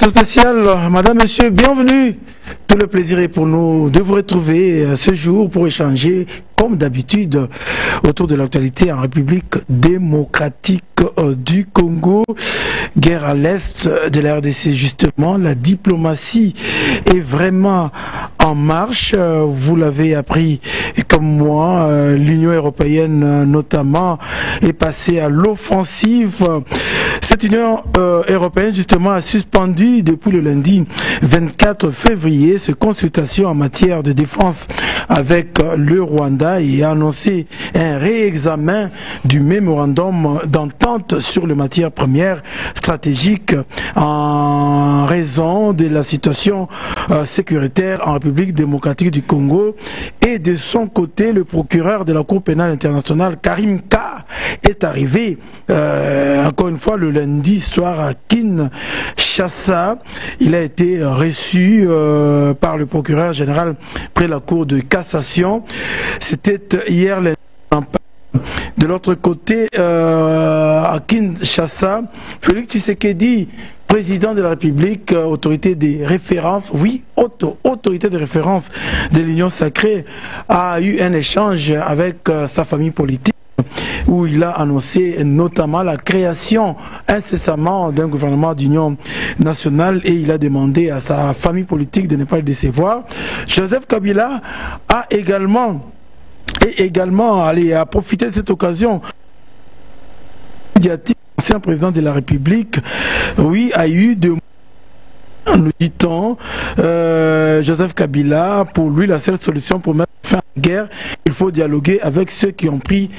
Spécial, madame, monsieur, bienvenue. Tout le plaisir est pour nous de vous retrouver ce jour pour échanger, comme d'habitude, autour de l'actualité en République démocratique du Congo. Guerre à l'est de la RDC, justement, la diplomatie est vraiment en marche. Vous l'avez appris comme moi, l'Union européenne notamment est passée à l'offensive. Cette Union européenne justement a suspendu depuis le lundi 24 février ces consultations en matière de défense avec le Rwanda et a annoncé un réexamen du mémorandum d'entente sur les matières premières stratégiques en raison de la situation sécuritaire en République démocratique du Congo. Et de son côté, le procureur de la Cour pénale internationale, Karim K, est arrivé encore une fois le lundi soir à Kinshasa. Il a été reçu par le procureur général près la Cour de cassation. C'était hier lundi. De l'autre côté, à Kinshasa, Félix Tshisekedi, président de la République, autorité de référence, oui, autorité de référence de l'Union sacrée, a eu un échange avec sa famille politique, où il a annoncé notamment la création incessamment d'un gouvernement d'union nationale et il a demandé à sa famille politique de ne pas le décevoir. Joseph Kabila a également a profité de cette occasion médiatique. L'ancien président de la République, oui, a eu de nous dit-on, Joseph Kabila, pour lui la seule solution pour mettre fin à la guerre, il faut dialoguer avec ceux qui ont pris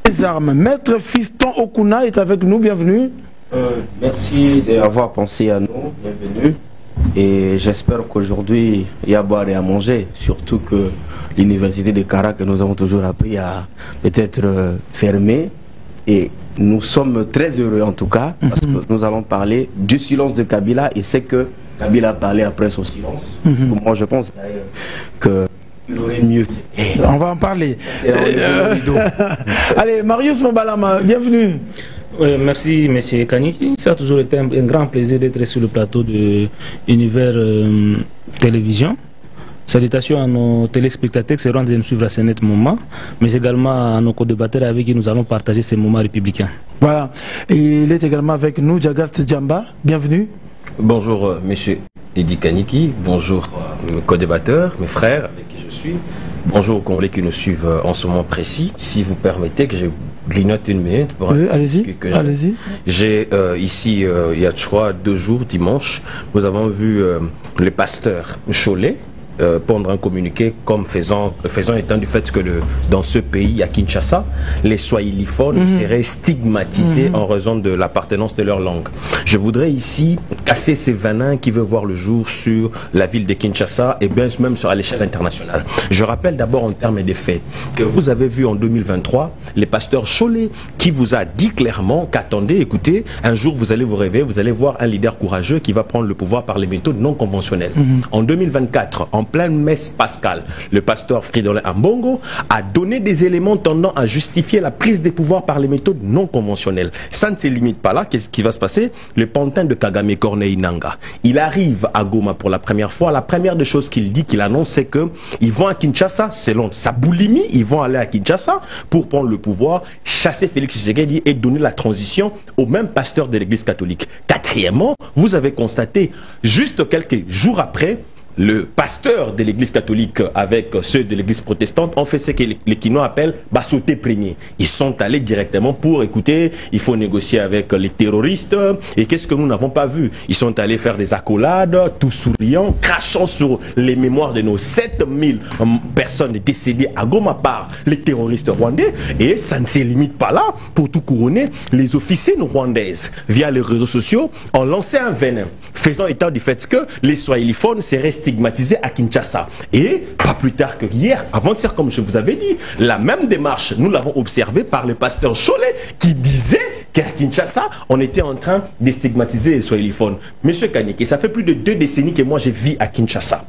les armes. Maître Fiston Okuna est avec nous, bienvenue. Merci d'avoir pensé à nous, bienvenue. Et j'espère qu'aujourd'hui, il y a à boire et à manger, surtout que l'université de Kara, que nous avons toujours appris à peut-être fermer. Et nous sommes très heureux en tout cas, parce que nous allons parler du silence de Kabila et c'est que Kabila a parlé après son silence. Moi je pense d'ailleurs qu'il aurait mieux fait. On va en parler. Allez, Marius Mobalama, bienvenue. Merci M. Kaniki. Ça a toujours été un grand plaisir d'être sur le plateau de Univers Télévision. Salutations à nos téléspectateurs qui seront de me suivre à ce net moment, mais également à nos co-débatteurs avec qui nous allons partager ces moments républicains. Voilà. Et il est également avec nous, Jagast Djamba. Bienvenue. Bonjour M. Edi Kaniki, bonjour mes co-débatteurs, mes frères avec qui je suis. Bonjour aux Congolais qui nous suivent en ce moment précis. Si vous permettez que je grignote une minute. Oui, allez-y. Allez-y. J'ai ici, il y a 2 jours, dimanche, nous avons vu le pasteur Cholet prendre un communiqué comme faisant étant du fait que dans ce pays, à Kinshasa, les swahiliphones seraient stigmatisés en raison de l'appartenance de leur langue. Je voudrais ici casser ces venins qui veulent voir le jour sur la ville de Kinshasa et bien même à l'échelle internationale. Je rappelle d'abord en termes des faits que vous avez vu en 2023 les pasteurs Cholet qui vous a dit clairement qu'attendez, écoutez, un jour vous allez vous réveiller, vous allez voir un leader courageux qui va prendre le pouvoir par les méthodes non conventionnelles. En 2024, en pleine messe pascale, le pasteur Fridolin Ambongo a donné des éléments tendant à justifier la prise des pouvoirs par les méthodes non conventionnelles. Ça ne se limite pas là. Qu'est-ce qui va se passer? Le pantin de Kagame Corneille Nanga, il arrive à Goma pour la première fois. La première des choses qu'il dit, qu'il annonce, c'est qu'ils vont à Kinshasa, selon sa boulimie, ils vont aller à Kinshasa pour prendre le pouvoir, chasser Félix Tshisekedi et donner la transition au même pasteur de l'église catholique. Quatrièmement, vous avez constaté, juste quelques jours après, le pasteur de l'église catholique avec ceux de l'église protestante ont fait ce que les Kinois appellent bassoter premier. Ils sont allés directement pour écouter, il faut négocier avec les terroristes. Et qu'est-ce que nous n'avons pas vu? Ils sont allés faire des accolades, tout souriant, crachant sur les mémoires de nos 7000 personnes décédées à Goma par les terroristes rwandais. Et ça ne se limite pas là. Pour tout couronner, les officines rwandaises, via les réseaux sociaux, ont lancé un venin. faisant état du fait que les swahiliphones seraient stigmatisés à Kinshasa. Et pas plus tard que hier, avant-hier, comme je vous avais dit, la même démarche, nous l'avons observée par le pasteur Cholet qui disait qu'à Kinshasa, on était en train de stigmatiser les swahiliphones. Monsieur Kaniki, ça fait plus de 2 décennies que moi je vis à Kinshasa.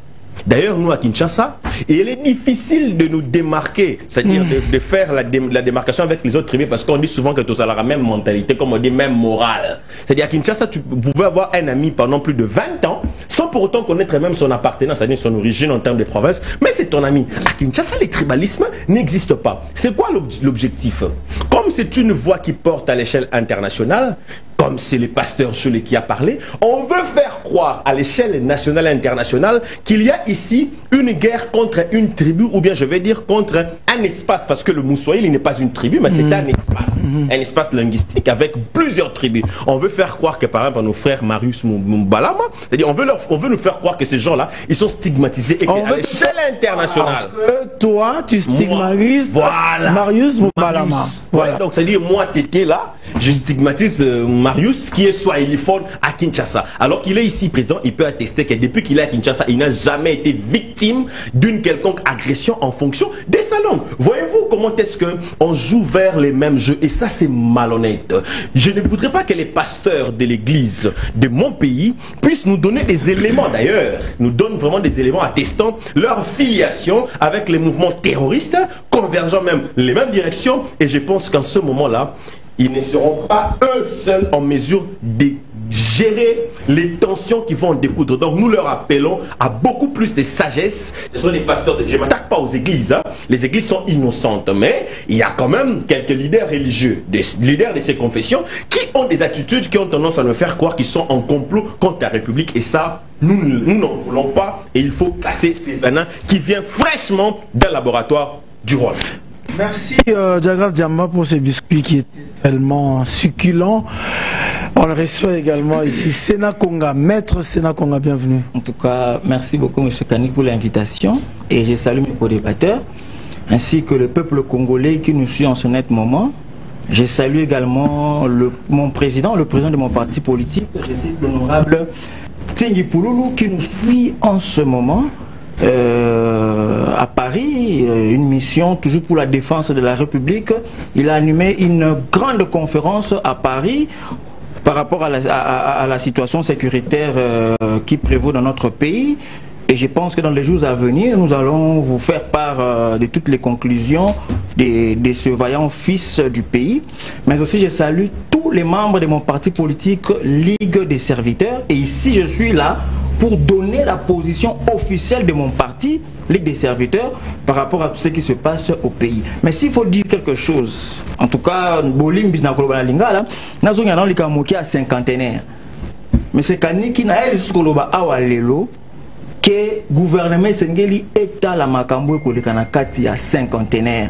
D'ailleurs, nous à Kinshasa, et il est difficile de nous démarquer, c'est-à-dire de faire la démarcation avec les autres tribus, parce qu'on dit souvent que tous avons la même mentalité, comme on dit, même morale. C'est-à-dire à Kinshasa, vous pouvez avoir un ami pendant plus de 20 ans, sans pour autant connaître même son appartenance, c'est-à-dire son origine en termes de province, mais c'est ton ami. À Kinshasa, les tribalismes n'existent pas. C'est quoi l'objectif? Comme c'est une voix qui porte à l'échelle internationale, comme c'est le pasteur Cholet qui a parlé, on veut faire croire à l'échelle nationale et internationale qu'il y a ici une guerre contre une tribu, ou bien je vais dire contre un espace, parce que le Moussoïl, il n'est pas une tribu, mais c'est un espace linguistique avec plusieurs tribus. On veut faire croire que par exemple à nos frères Marius Mbalama, c'est-à-dire on veut nous faire croire que ces gens-là, ils sont stigmatisés et qu'à l'échelle internationale. Toi, tu stigmatises Marius Mbalama. Voilà. Donc c'est-à-dire moi, t'étais là, je stigmatise Marius qui est swahiliphone à Kinshasa. Alors qu'il est ici présent, il peut attester que depuis qu'il est à Kinshasa, il n'a jamais été victime d'une quelconque agression en fonction de sa langue. Voyez-vous comment est-ce qu'on joue vers les mêmes jeux? Et ça, c'est malhonnête. Je ne voudrais pas que les pasteurs de l'église de mon pays puissent nous donner des éléments, d'ailleurs, nous donnent vraiment des éléments attestant leur filiation avec les mouvements terroristes, convergeant même les mêmes directions. Et je pense qu'en ce moment-là, ils ne seront pas eux seuls en mesure de gérer les tensions qui vont en découdre. Donc nous leur appelons à beaucoup plus de sagesse. Ce sont les pasteurs, je ne m'attaque pas aux églises, hein. Les églises sont innocentes, mais il y a quand même quelques leaders religieux, des leaders de ces confessions, qui ont des attitudes qui ont tendance à nous faire croire qu'ils sont en complot contre la République. Et ça, nous n'en voulons pas. Et il faut casser ces venins qui viennent fraîchement d'un laboratoire du Rwanda. Merci Diagra Diamba pour ce biscuit qui est tellement succulent. On le reçoit également ici Sena Konga, maître Sena Konga, bienvenue. En tout cas, merci beaucoup M. Kanik pour l'invitation et je salue mes co-débatteurs ainsi que le peuple congolais qui nous suit en ce net moment. Je salue également mon président, le président de mon parti politique, je cite l'honorable Tingi Pouloulou qui nous suit en ce moment. À Paris, une mission toujours pour la défense de la République. Il a animé une grande conférence à Paris par rapport à la situation sécuritaire qui prévaut dans notre pays. Et je pense que dans les jours à venir, nous allons vous faire part de toutes les conclusions de ce vaillant fils du pays. Mais aussi, je salue tous les membres de mon parti politique Ligue des Serviteurs. Et ici, je suis là pour donner la position officielle de mon parti, Ligue des Serviteurs, par rapport à tout ce qui se passe au pays. Mais s'il faut dire quelque chose, en tout cas, Bolim Biznakoloba Lingala, nous avons à cinquantenaire. Mais c'est Kaniki na elle Skoloba Awalelo que gouvernement Sengeli est à la Makambo Kolekana Kati à cinquantenaire.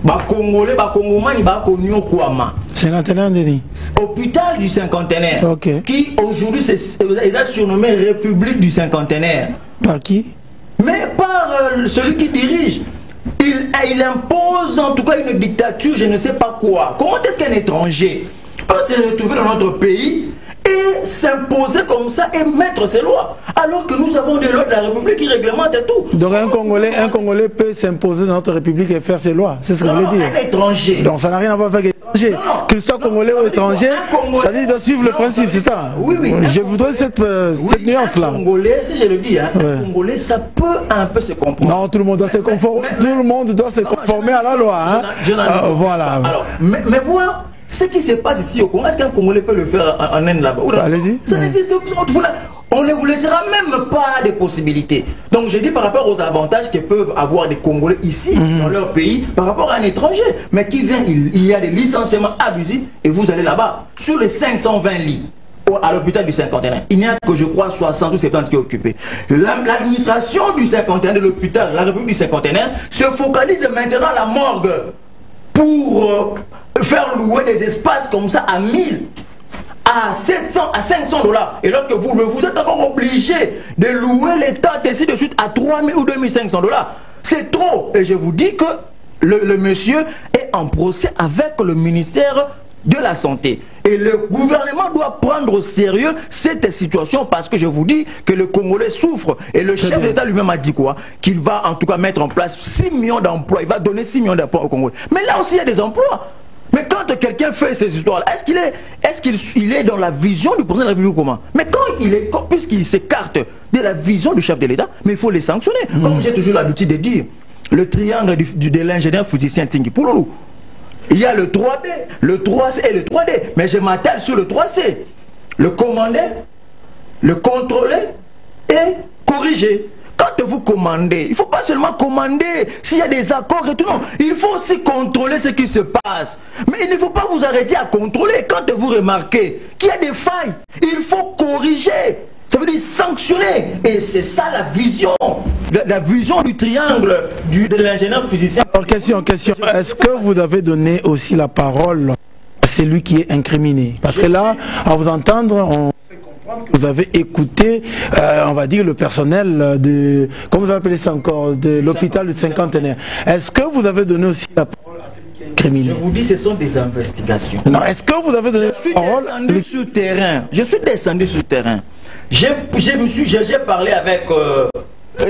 Ba Congolais, ba Congomani, ba Konyo Kwama. Cinquantenaire, Denis. Hôpital du cinquantenaire. Okay. Qui aujourd'hui ils ont surnommé République du cinquantenaire. Par qui? Mais par celui qui dirige. Il impose en tout cas une dictature, je ne sais pas quoi. Comment est-ce qu'un étranger peut se retrouver dans notre pays et s'imposer comme ça et mettre ses lois, alors que nous avons des lois de la République qui réglementent tout. Donc un Congolais peut s'imposer dans notre République et faire ses lois, c'est ce que je veux dire. Un étranger. Donc ça n'a rien à voir avec l'étranger. Qu'il soit Congolais ou étranger, ça dit de suivre le principe, c'est ça. Oui, oui. Je voudrais cette nuance-là. Un Congolais, si je le dis, hein, un Congolais, ça peut un peu se comprendre. Non, tout le monde doit se conformer, à la loi. Hein. Voilà. Alors, mais voilà. Ce qui se passe ici au Congo, est-ce qu'un Congolais peut le faire en Inde là-bas? Allez-y. Ça n'existe pas. On ne vous laissera même pas de possibilités. Donc je dis par rapport aux avantages que peuvent avoir des Congolais ici, dans leur pays, par rapport à un étranger. Mais qui vient, il y a des licenciements abusifs et vous allez là-bas. Sur les 520 lits à l'hôpital du cinquantenaire, il n'y a que je crois 60 ou 70 qui est occupé. L'administration du cinquantenaire, de l'hôpital, la République du cinquantenaire, se focalise maintenant à la morgue pour faire louer des espaces comme ça à 1000, à 700, à 500 $. Et lorsque vous êtes encore obligé de louer les tentes ainsi de suite à 3000 ou 2500 $, c'est trop. Et je vous dis que le monsieur est en procès avec le ministère de la santé. Et le gouvernement doit prendre au sérieux cette situation parce que je vous dis que le Congolais souffre. Et le chef d'État lui-même a dit quoi? Qu'il va en tout cas mettre en place 6 millions d'emplois. Il va donner 6 millions d'emplois au Congolais. Mais là aussi, il y a des emplois. Mais quand quelqu'un fait ces histoires-là, est-ce qu'il est dans la vision du président de la République comment? Mais puisqu'il s'écarte de la vision du chef de l'État, mais il faut les sanctionner. Comme j'ai toujours l'habitude de dire, le triangle de l'ingénieur physicien Tingi Pouloulou. Il y a le 3D, le 3C et le 3D. Mais je m'attelle sur le 3C. Le commander, le contrôler et corriger. Quand vous commandez, il ne faut pas seulement commander s'il y a des accords et tout, non. Il faut aussi contrôler ce qui se passe. Mais il ne faut pas vous arrêter à contrôler. Quand vous remarquez qu'il y a des failles, il faut corriger. Ça veut dire sanctionner. Et c'est ça la vision du triangle de l'ingénieur physicien. Alors, question. Est-ce que vous avez donné aussi la parole à celui qui est incriminé? Parce que là, à vous entendre, on fait comprendre que vous avez écouté, on va dire, le personnel de, comment vous appelez ça encore, de l'hôpital du Cinquantenaire. Est-ce que vous avez donné aussi la parole à celui qui est incriminé? Je vous dis, ce sont des investigations. Non, est-ce que vous avez donné la parole? Je suis descendu sur terrain. J'ai parlé avec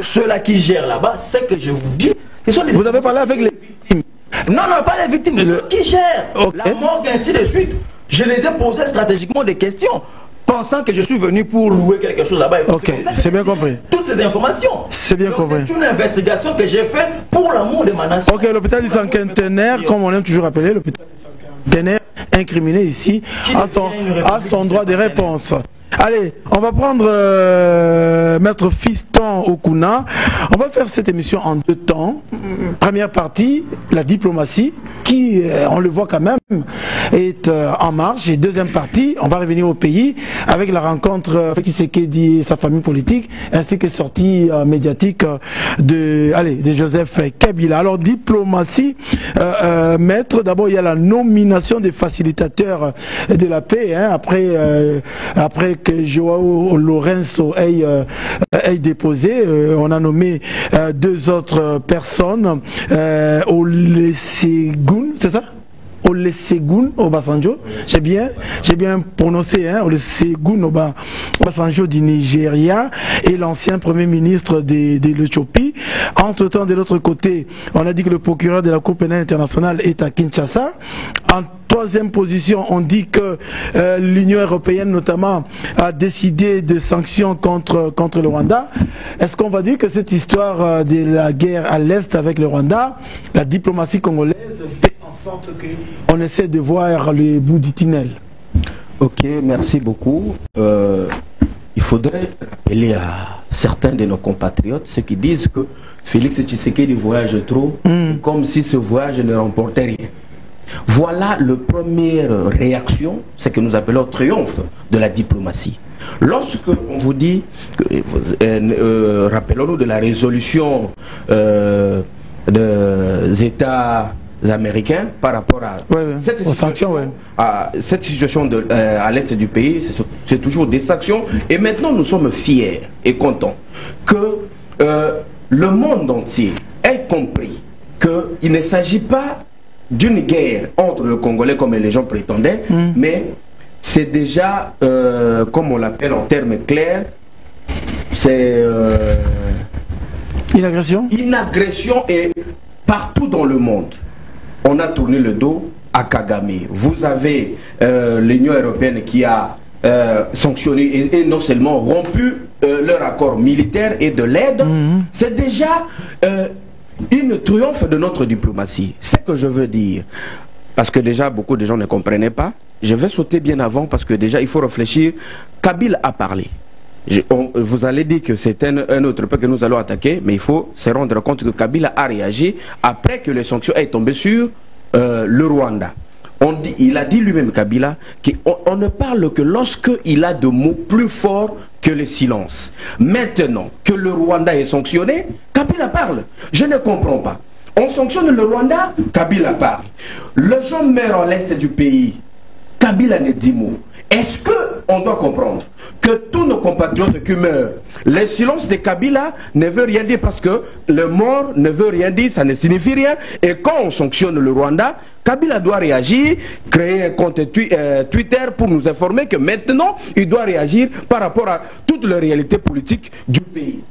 ceux-là qui gèrent là-bas. C'est que je vous dis. Vous avez parlé avec les victimes? Non, pas les victimes, ceux qui gèrent la morgue, ainsi de suite. Je les ai posé stratégiquement des questions, pensant que je suis venu pour louer quelque chose là-bas. Ok, c'est bien compris. Toutes ces informations. C'est bien compris. C'est une investigation que j'ai faite pour l'amour de ma nation. Ok, l'hôpital du Cinquantenaire, comme on aime toujours appeler, l'hôpital du Cinquantenaire, incriminé ici, a son droit de réponse. Allez, on va prendre Maître Fiston Okuna. On va faire cette émission en 2 temps. Première partie, la diplomatie, qui, on le voit quand même, est en marche. Et deuxième partie, on va revenir au pays avec la rencontre avec Tshisekedi et sa famille politique, ainsi que sortie médiatique de Joseph Kabila. Alors, diplomatie, Maître, d'abord, il y a la nomination des facilitateurs de la paix, hein, après que Joao Lourenço ait déposé, on a nommé 2 autres personnes, Olusegun, c'est ça? Olusegun Obasanjo, j'ai bien prononcé, hein, Olusegun Obasanjo du Nigeria et l'ancien premier ministre de l'Éthiopie. Entre-temps, de l'autre côté, on a dit que le procureur de la Cour pénale internationale est à Kinshasa. En 3e position, on dit que l'Union européenne notamment a décidé de sanctions contre le Rwanda. Est-ce qu'on va dire que cette histoire de la guerre à l'Est avec le Rwanda, la diplomatie congolaise fait en sorte qu'on essaie de voir le bout du tunnel? Ok, merci beaucoup. Il faudrait rappeler à certains de nos compatriotes, ceux qui disent que Félix Tshisekedi voyage trop, comme si ce voyage ne remportait rien. Voilà la première réaction, ce que nous appelons triomphe de la diplomatie. Lorsque on vous dit, rappelons-nous de la résolution des États américains par rapport à cette situation à l'est du pays, c'est toujours des sanctions. Et maintenant, nous sommes fiers et contents que le monde entier ait compris qu'il ne s'agit pas d'une guerre entre le Congolais comme les gens prétendaient, mais c'est déjà, comme on l'appelle en termes clairs, c'est une agression et partout dans le monde. On a tourné le dos à Kagame. Vous avez l'Union européenne qui a sanctionné et non seulement rompu leur accord militaire et de l'aide. C'est déjà une triomphe de notre diplomatie. C'est ce que je veux dire. Parce que déjà, beaucoup de gens ne comprenaient pas. Je vais sauter bien avant parce que déjà, il faut réfléchir. Kabila a parlé. Vous allez dire que c'est un autre peuple que nous allons attaquer, mais il faut se rendre compte que Kabila a réagi après que les sanctions aient tombé sur le Rwanda. Il a dit lui-même, Kabila, qu'on ne parle que lorsqu'il a de mots plus forts que le silence. Maintenant que le Rwanda est sanctionné, Kabila parle. Je ne comprends pas. On sanctionne le Rwanda, Kabila parle. Les gens meurent à l'est du pays, Kabila ne dit mot. Est-ce qu'on doit comprendre que tous nos compatriotes qui meurent le silence de Kabila ne veut rien dire parce que le mort ne veut rien dire, ça ne signifie rien. Et quand on sanctionne le Rwanda, Kabila doit réagir, créer un compte Twitter pour nous informer que maintenant, il doit réagir par rapport à toute la réalité politique du pays.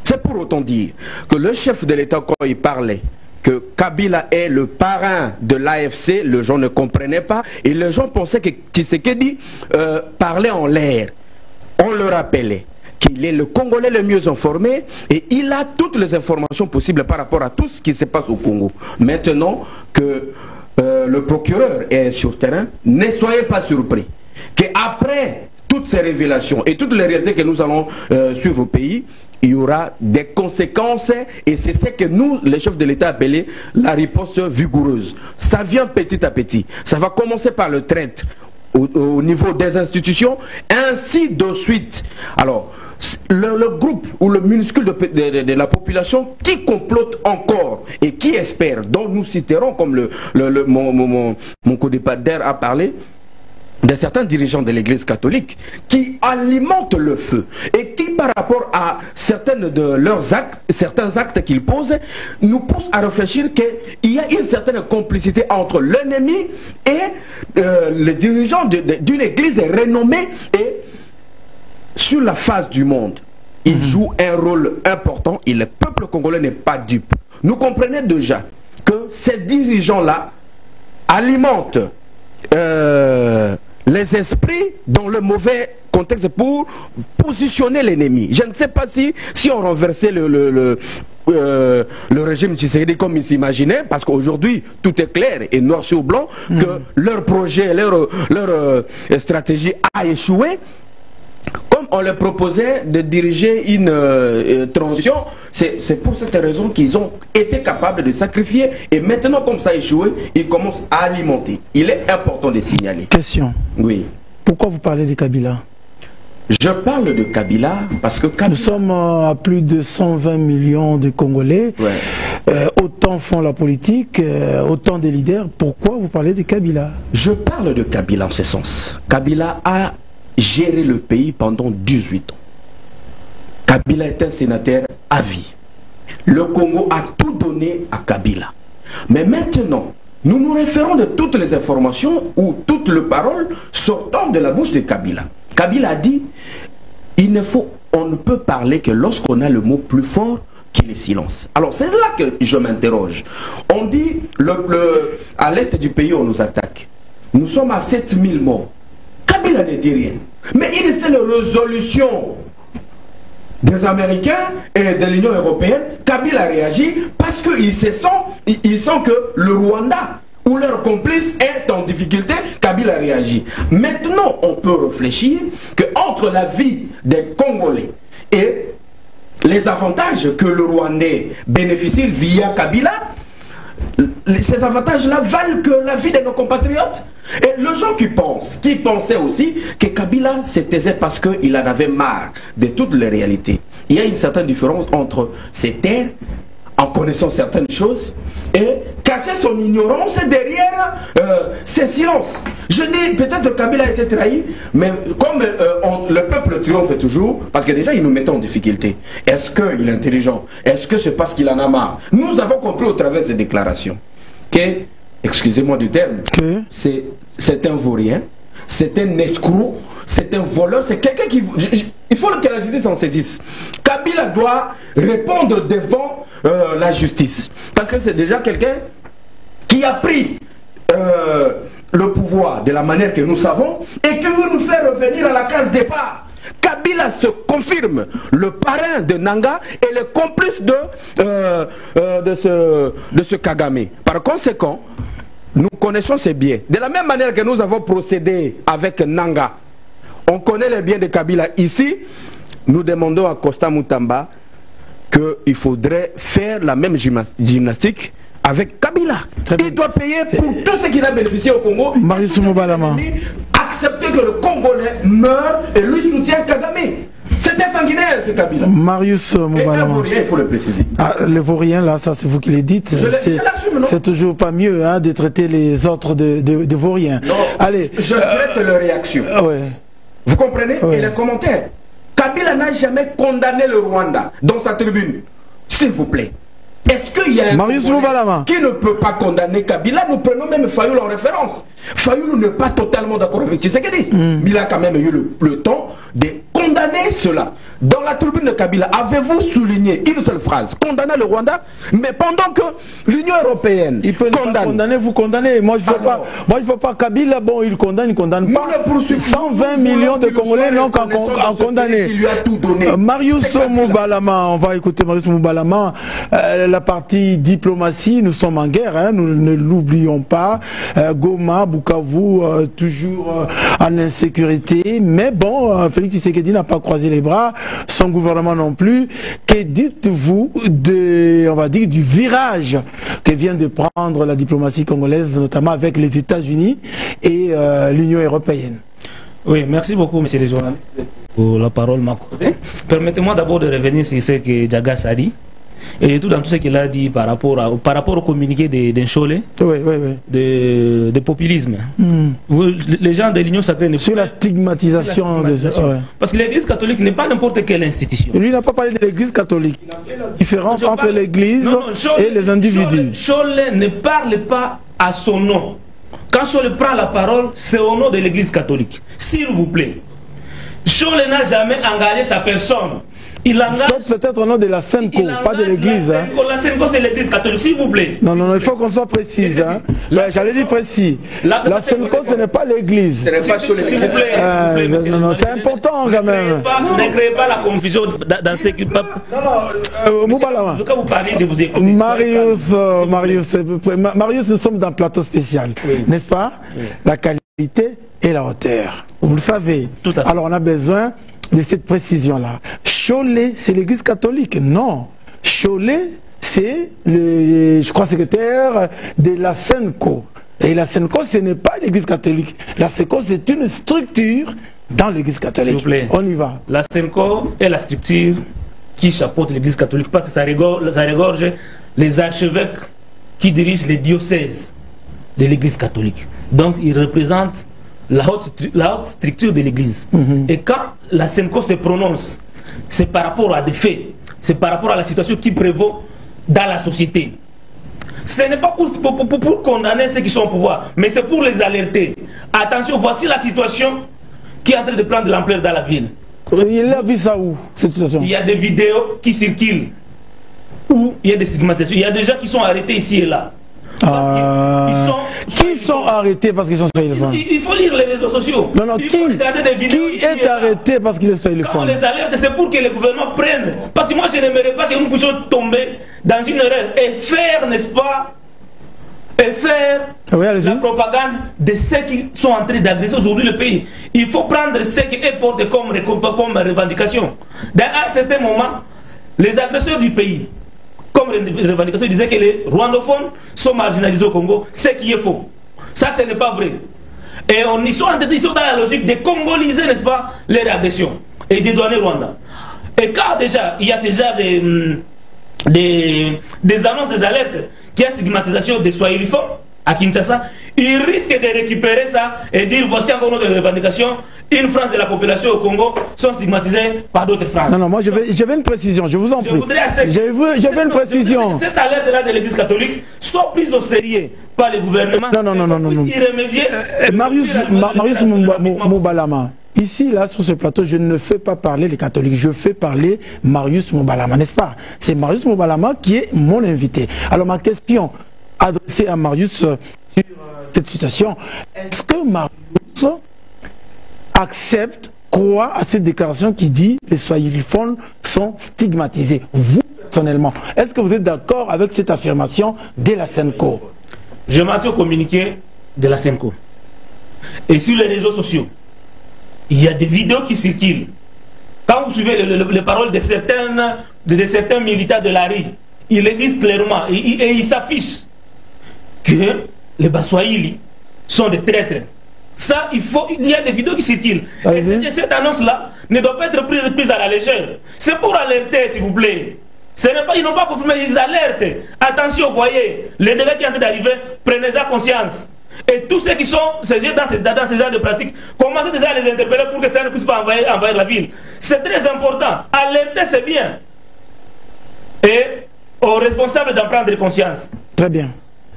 C'est pour autant dire que le chef de l'État, quand il parlait, que Kabila est le parrain de l'AFC, les gens ne comprenaient pas et les gens pensaient que Tshisekedi parlait en l'air. On le rappelait qu'il est le Congolais le mieux informé et il a toutes les informations possibles par rapport à tout ce qui se passe au Congo. Maintenant que le procureur est sur terrain, ne soyez pas surpris qu'après toutes ces révélations et toutes les réalités que nous allons suivre au pays, il y aura des conséquences et c'est ce que nous, les chefs de l'État, appelons la riposte vigoureuse. Ça vient petit à petit. Ça va commencer par le traite au niveau des institutions, ainsi de suite. Alors, le groupe ou le minuscule de la population qui complote encore et qui espère, dont nous citerons, comme mon co-débatteur a parlé, de certains dirigeants de l'église catholique qui alimentent le feu et qui par rapport à certaines de leurs actes, certains actes qu'ils posent, nous poussent à réfléchir qu'il y a une certaine complicité entre l'ennemi et les dirigeants d'une église renommée et sur la face du monde. Ils jouent un rôle important et le peuple congolais n'est pas dupe. Nous comprenons déjà que ces dirigeants-là alimentent les esprits dans le mauvais contexte pour positionner l'ennemi. Je ne sais pas si on renversait le régime Tshisekedi comme il s'imaginait, parce qu'aujourd'hui tout est clair et noir sur blanc que leur projet, leur stratégie a échoué. Comme on leur proposait de diriger une transition, c'est pour cette raison qu'ils ont été capables de sacrifier. Et maintenant, comme ça a échoué, ils commencent à alimenter. Il est important de signaler. Question. Oui. Pourquoi vous parlez de Kabila? Je parle de Kabila parce que Kabila... Nous sommes à plus de 120 millions de Congolais. Ouais. Autant font la politique, autant des leaders. Pourquoi vous parlez de Kabila? Je parle de Kabila en ce sens. Kabila a géré le pays pendant 18 ans. Kabila est un sénateur à vie. Le Congo a tout donné à Kabila. Mais maintenant, nous nous référons de toutes les informations ou toutes les paroles sortant de la bouche de Kabila. Kabila a dit, on ne peut parler que lorsqu'on a le mot plus fort qui est le silence. Alors c'est là que je m'interroge. On dit, à l'est du pays on nous attaque. Nous sommes à 7000 morts. Kabila ne dit rien. Mais il sait la résolution des Américains et de l'Union européenne. Kabila réagit parce qu'ils sentent que le Rwanda ou leur complice est en difficulté. Kabila réagit. Maintenant, on peut réfléchir qu'entre la vie des Congolais et les avantages que le Rwandais bénéficie via Kabila, ces avantages-là valent que la vie de nos compatriotes. Et les gens qui pensaient aussi que Kabila se taisait parce qu'il en avait marre de toutes les réalités. Il y a une certaine différence entre se taire en connaissant certaines choses et cacher son ignorance derrière ses silences. Je dis, peut-être que Kabila a été trahi, mais comme le peuple triomphe toujours, parce que déjà il nous mettait en difficulté. Est-ce qu'il est intelligent? Est-ce que c'est parce qu'il en a marre? Nous avons compris au travers des déclarations que, excusez-moi du terme, c'est un vaurien, c'est un escroc, c'est un voleur, c'est quelqu'un qui... Il faut que la justice en saisisse. Kabila doit répondre devant la justice. Parce que c'est déjà quelqu'un qui a pris le pouvoir de la manière que nous savons et qui veut nous faire revenir à la case départ. Kabila se confirme le parrain de Nanga et le complice de ce Kagame. Par conséquent, nous connaissons ses biens. De la même manière que nous avons procédé avec Nanga, on connaît les biens de Kabila ici, nous demandons à Costa Mutamba qu'il faudrait faire la même gymnastique avec Kabila. Il doit payer pour tout ce qu'il a bénéficié au Congo. Marius Moubalama. Accepter que le Congolais meure et lui soutient Kagame. C'était sanguinaire, ce Kabila. Marius Moubalama. Et un vaurien, il faut le préciser. Ah, le vaurien, là, ça c'est vous qui le dites. C'est toujours pas mieux hein, de traiter les autres de vauriens. Non, allez, je traite leur réaction. Ouais. Vous comprenez? Ouais. Et les commentaires. Kabila n'a jamais condamné le Rwanda dans sa tribune. S'il vous plaît. Est-ce qu'il y a un Congolais qui ne peut pas condamner Kabila? Nous prenons même Fayoulou en référence. Fayoulou n'est pas totalement d'accord avec Tshisekedi. Mais il a quand même eu le temps de condamner cela. Dans la tribune de Kabila, avez-vous souligné une seule phrase? Condamner le Rwanda, mais pendant que l'Union européenne condamne. Vous condamnez. Moi, je ne veux pas Kabila. Bon, il condamne pas. 120 millions de Congolais n'ont qu'à condamner. Il lui a tout donné. Marius Moubalama, on va écouter Marius Moubalama. La partie diplomatie, nous sommes en guerre, hein, nous ne l'oublions pas. Goma, Bukavu, toujours en insécurité. Mais bon, Félix Tshisekedi n'a pas croisé les bras. Son gouvernement non plus. Que dites-vous on va dire, du virage que vient de prendre la diplomatie congolaise, notamment avec les États-Unis et l'Union européenne? Oui, merci beaucoup, monsieur le journaliste, pour la parole m'accorder. Permettez-moi d'abord de revenir sur ce que Djagas a dit. Et tout dans tout ce qu'il a dit par rapport au communiqué d'un Cholet, de populisme. Les gens de l'Union sacrée ne sur la stigmatisation. Parce que l'Église catholique n'est pas n'importe quelle institution. Lui n'a pas parlé de l'Église catholique. Il a fait la différence entre l'Église et les individus. Cholet ne parle pas à son nom. Quand Cholet prend la parole, c'est au nom de l'Église catholique. S'il vous plaît. Cholet n'a jamais engagé sa personne. Il engage... Sauf peut-être au nom de la Senko, pas de l'église. La Senko, c'est l'église catholique, s'il vous plaît. Non, il faut qu'on soit précis. Hein. J'allais dire précis. La Senko, ce n'est pas l'église. Ce n'est pas sur s'il vous plaît. C'est important quand même. Ne créez pas la confusion dans ce qui... Moubalama. Quand vous parlez, je vous écoute. Marius, nous sommes dans un plateau spécial, n'est-ce pas? La qualité et la hauteur. Vous le savez. Alors on a besoin de cette précision-là. Cholet, c'est l'église catholique? Non. Cholet, c'est le, je crois, secrétaire de la Senko. Et la Senko, ce n'est pas l'église catholique. La Senko, c'est une structure dans l'église catholique. S'il vous plaît. On y va. La Senko est la structure qui chapeaute l'église catholique parce que ça regorge les archevêques qui dirigent les diocèses de l'église catholique. Donc, ils représentent la haute structure de l'église. Et quand la Senko se prononce, c'est par rapport à des faits, c'est par rapport à la situation qui prévaut dans la société. Ce n'est pas pour condamner ceux qui sont au pouvoir, mais c'est pour les alerter. Attention, voici la situation qui est en train de prendre l'ampleur dans la ville. Il a vu ça où, cette situation? Il y a des vidéos qui circulent où il y a des stigmatisations. Il y a des gens qui sont arrêtés ici et là. Qui sont arrêtés parce qu'ils sont sur téléphone? Il faut lire les réseaux sociaux. Non, qui est arrêté parce qu'il est sur téléphone? Quand on les alerte, c'est pour que le gouvernement prenne. Parce que moi, je n'aimerais pas que nous puissions tomber dans une erreur et faire, n'est-ce pas, et faire la propagande de ceux qui sont en train d'agresser aujourd'hui le pays. Il faut prendre ce qui est porté comme revendication. Dans un certain moment, les agresseurs du pays, comme revendication, disaient que les rwandophones sont marginalisés au Congo, ce qui est faux. Ça, ce n'est pas vrai. Et ils sont dans la logique de congoliser, n'est-ce pas, les réagressions et de douaner Rwanda. Et quand déjà il y a ce genre des annonces, des alertes, qui a stigmatisation des Swahiliphones à Kinshasa, ils risquent de récupérer ça et dire voici encore notre revendication. Une France de la population au Congo sont stigmatisées par d'autres Frances. Non, moi je veux une précision, je vous en prie. Je veux une précision. Cette alerte-là de l'Église catholique soit prise au sérieux par le gouvernement. Non. Marius Moubalama. Ici, là, sur ce plateau, je ne fais pas parler les catholiques, je fais parler Marius Moubalama, n'est-ce pas? C'est Marius Moubalama qui est mon invité. Alors ma question adressée à Marius sur cette situation, est-ce que Marius accepte, croit à cette déclaration qui dit que les swahiliphones sont stigmatisés? Vous, personnellement, est-ce que vous êtes d'accord avec cette affirmation de la Senko? Je m'en tiens au communiqué de la Senko. Et sur les réseaux sociaux, il y a des vidéos qui circulent. Quand vous suivez les paroles de certains militants de la RI, ils le disent clairement et ils s'affichent que les Baswahili sont des traîtres. Ça, il y a des vidéos qui circulent. Et cette annonce-là ne doit pas être prise à la légère. C'est pour alerter, s'il vous plaît. Ils n'ont pas confirmé, ils alertent. Attention, voyez, les dégâts qui sont en train d'arriver, prenez-en conscience. Et tous ceux qui sont dans ce genre de pratiques, commencez déjà à les interpeller pour que ça ne puisse pas envahir la ville. C'est très important. Alerter, c'est bien. Et aux responsables d'en prendre conscience. Très bien.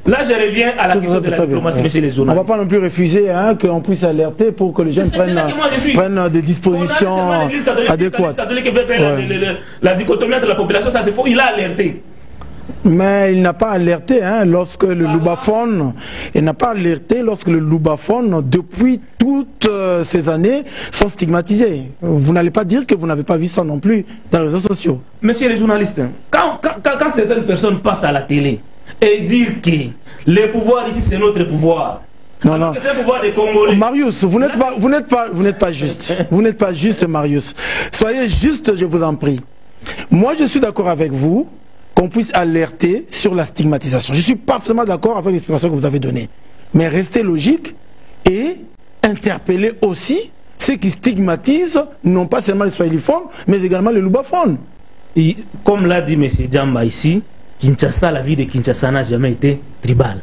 Là, je reviens à la question de la diplomatie, monsieur les journalistes. On ne va pas non plus refuser qu'on puisse alerter pour que les jeunes prennent des dispositions adéquates. La dichotomie de la population, ça c'est faux. Il a alerté. Mais il n'a pas alerté lorsque le loubaphone, depuis toutes ces années, sont stigmatisés. Vous n'allez pas dire que vous n'avez pas vu ça non plus dans les réseaux sociaux. Monsieur les journalistes, quand certaines personnes passent à la télé et disent que le pouvoir ici c'est notre pouvoir. Non, non. C'est le pouvoir des Congolais. Marius, vous n'êtes pas juste. Vous n'êtes pas juste, Marius. Soyez juste, je vous en prie. Moi, je suis d'accord avec vous qu'on puisse alerter sur la stigmatisation. Je suis parfaitement d'accord avec l'explication que vous avez donnée. Mais restez logique et interpeller aussi ceux qui stigmatisent, non pas seulement les swahiliphones, mais également les loubaphones. Comme l'a dit M. Djamba ici, Kinshasa, la vie de Kinshasa n'a jamais été tribale.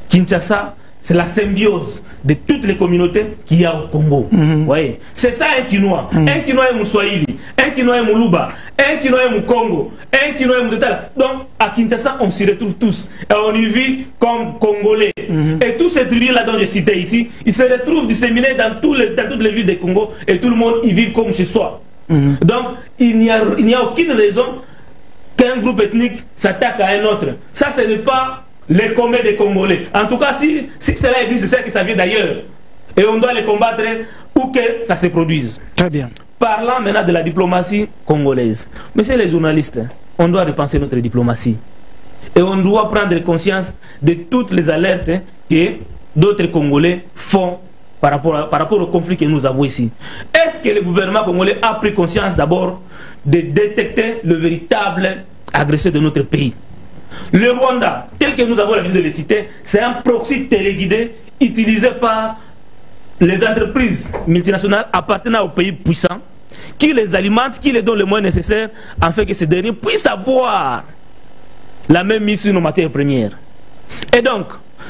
Kinshasa, c'est la symbiose de toutes les communautés qu'il y a au Congo. Ouais. C'est ça un Kinois. Un Kinois est Moussouahili, un Kinois est Moulouba, un Kinois est Moukongo, un Kinois est Moutala. Donc à Kinshasa, on s'y retrouve tous. Et on y vit comme Congolais. Et tous ces tribus-là dont j'ai cité ici, ils se retrouvent disséminés dans toutes les villes du Congo et tout le monde y vit comme chez soi. Donc il n'y a aucune raison qu'un groupe ethnique s'attaque à un autre. Ça, ce n'est pas les combats des Congolais. En tout cas, si cela existe, c'est que ça vient d'ailleurs. Et on doit les combattre ou que ça se produise. Très bien. Parlant maintenant de la diplomatie congolaise. Messieurs les journalistes, on doit repenser notre diplomatie. Et on doit prendre conscience de toutes les alertes que d'autres Congolais font par rapport au conflit que nous avons ici. Est-ce que le gouvernement congolais a pris conscience d'abord de détecter le véritable agresseur de notre pays? Le Rwanda, tel que nous avons l'habitude de le citer, c'est un proxy téléguidé utilisé par les entreprises multinationales appartenant aux pays puissants qui les alimentent, qui les donnent les moyens nécessaires afin que ces derniers puissent avoir la même mise sur nos matières premières. Et donc,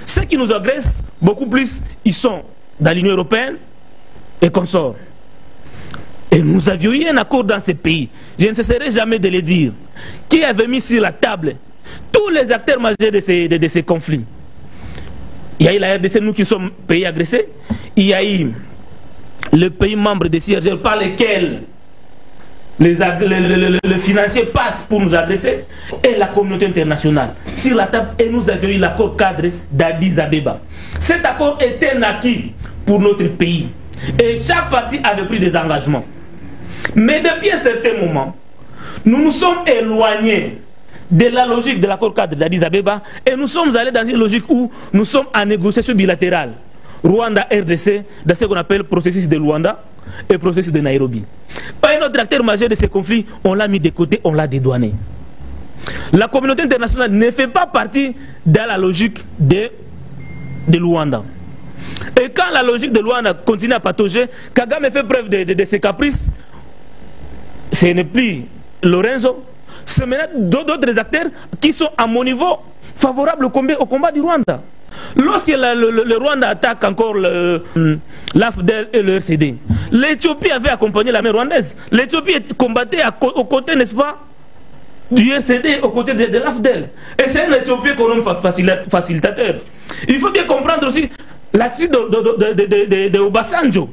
ceux qui nous agressent, beaucoup plus, ils sont dans l'Union européenne et consorts. Et nous avions eu un accord dans ces pays, je ne cesserai jamais de le dire, qui avait mis sur la table tous les acteurs majeurs de ces conflits. Il y a eu la RDC, nous qui sommes pays agressés. Il y a eu le pays membre de CIRGL par lesquels les financiers passent pour nous agresser et la communauté internationale. Sur la table, et nous avions eu l'accord cadre d'Addis Abeba. Cet accord était un acquis pour notre pays. Et chaque parti avait pris des engagements. Mais depuis un certain moment, nous nous sommes éloignés de la logique de l'accord cadre d'Addis Abeba et nous sommes allés dans une logique où nous sommes en négociation bilatérale. Rwanda-RDC, dans ce qu'on appelle le processus de Luanda et le processus de Nairobi. Un autre acteur majeur de ces conflits, on l'a mis de côté, on l'a dédouané. La communauté internationale ne fait pas partie de la logique de Luanda. Et quand la logique de Luanda continue à patauger, Kagame fait preuve de ses caprices. Ce n'est plus Lorenzo, c'est maintenant d'autres acteurs qui sont à mon niveau favorables au combat du Rwanda. Lorsque le Rwanda attaque encore l'AFDEL et le RCD, l'Éthiopie avait accompagné l'armée rwandaise. L'Éthiopie combattait aux côtés, n'est-ce pas, du RCD, aux côtés de l'AFDEL. Et c'est un Éthiopien qu'on nomme facilitateur. Il faut bien comprendre aussi l'attitude de Obasanjo.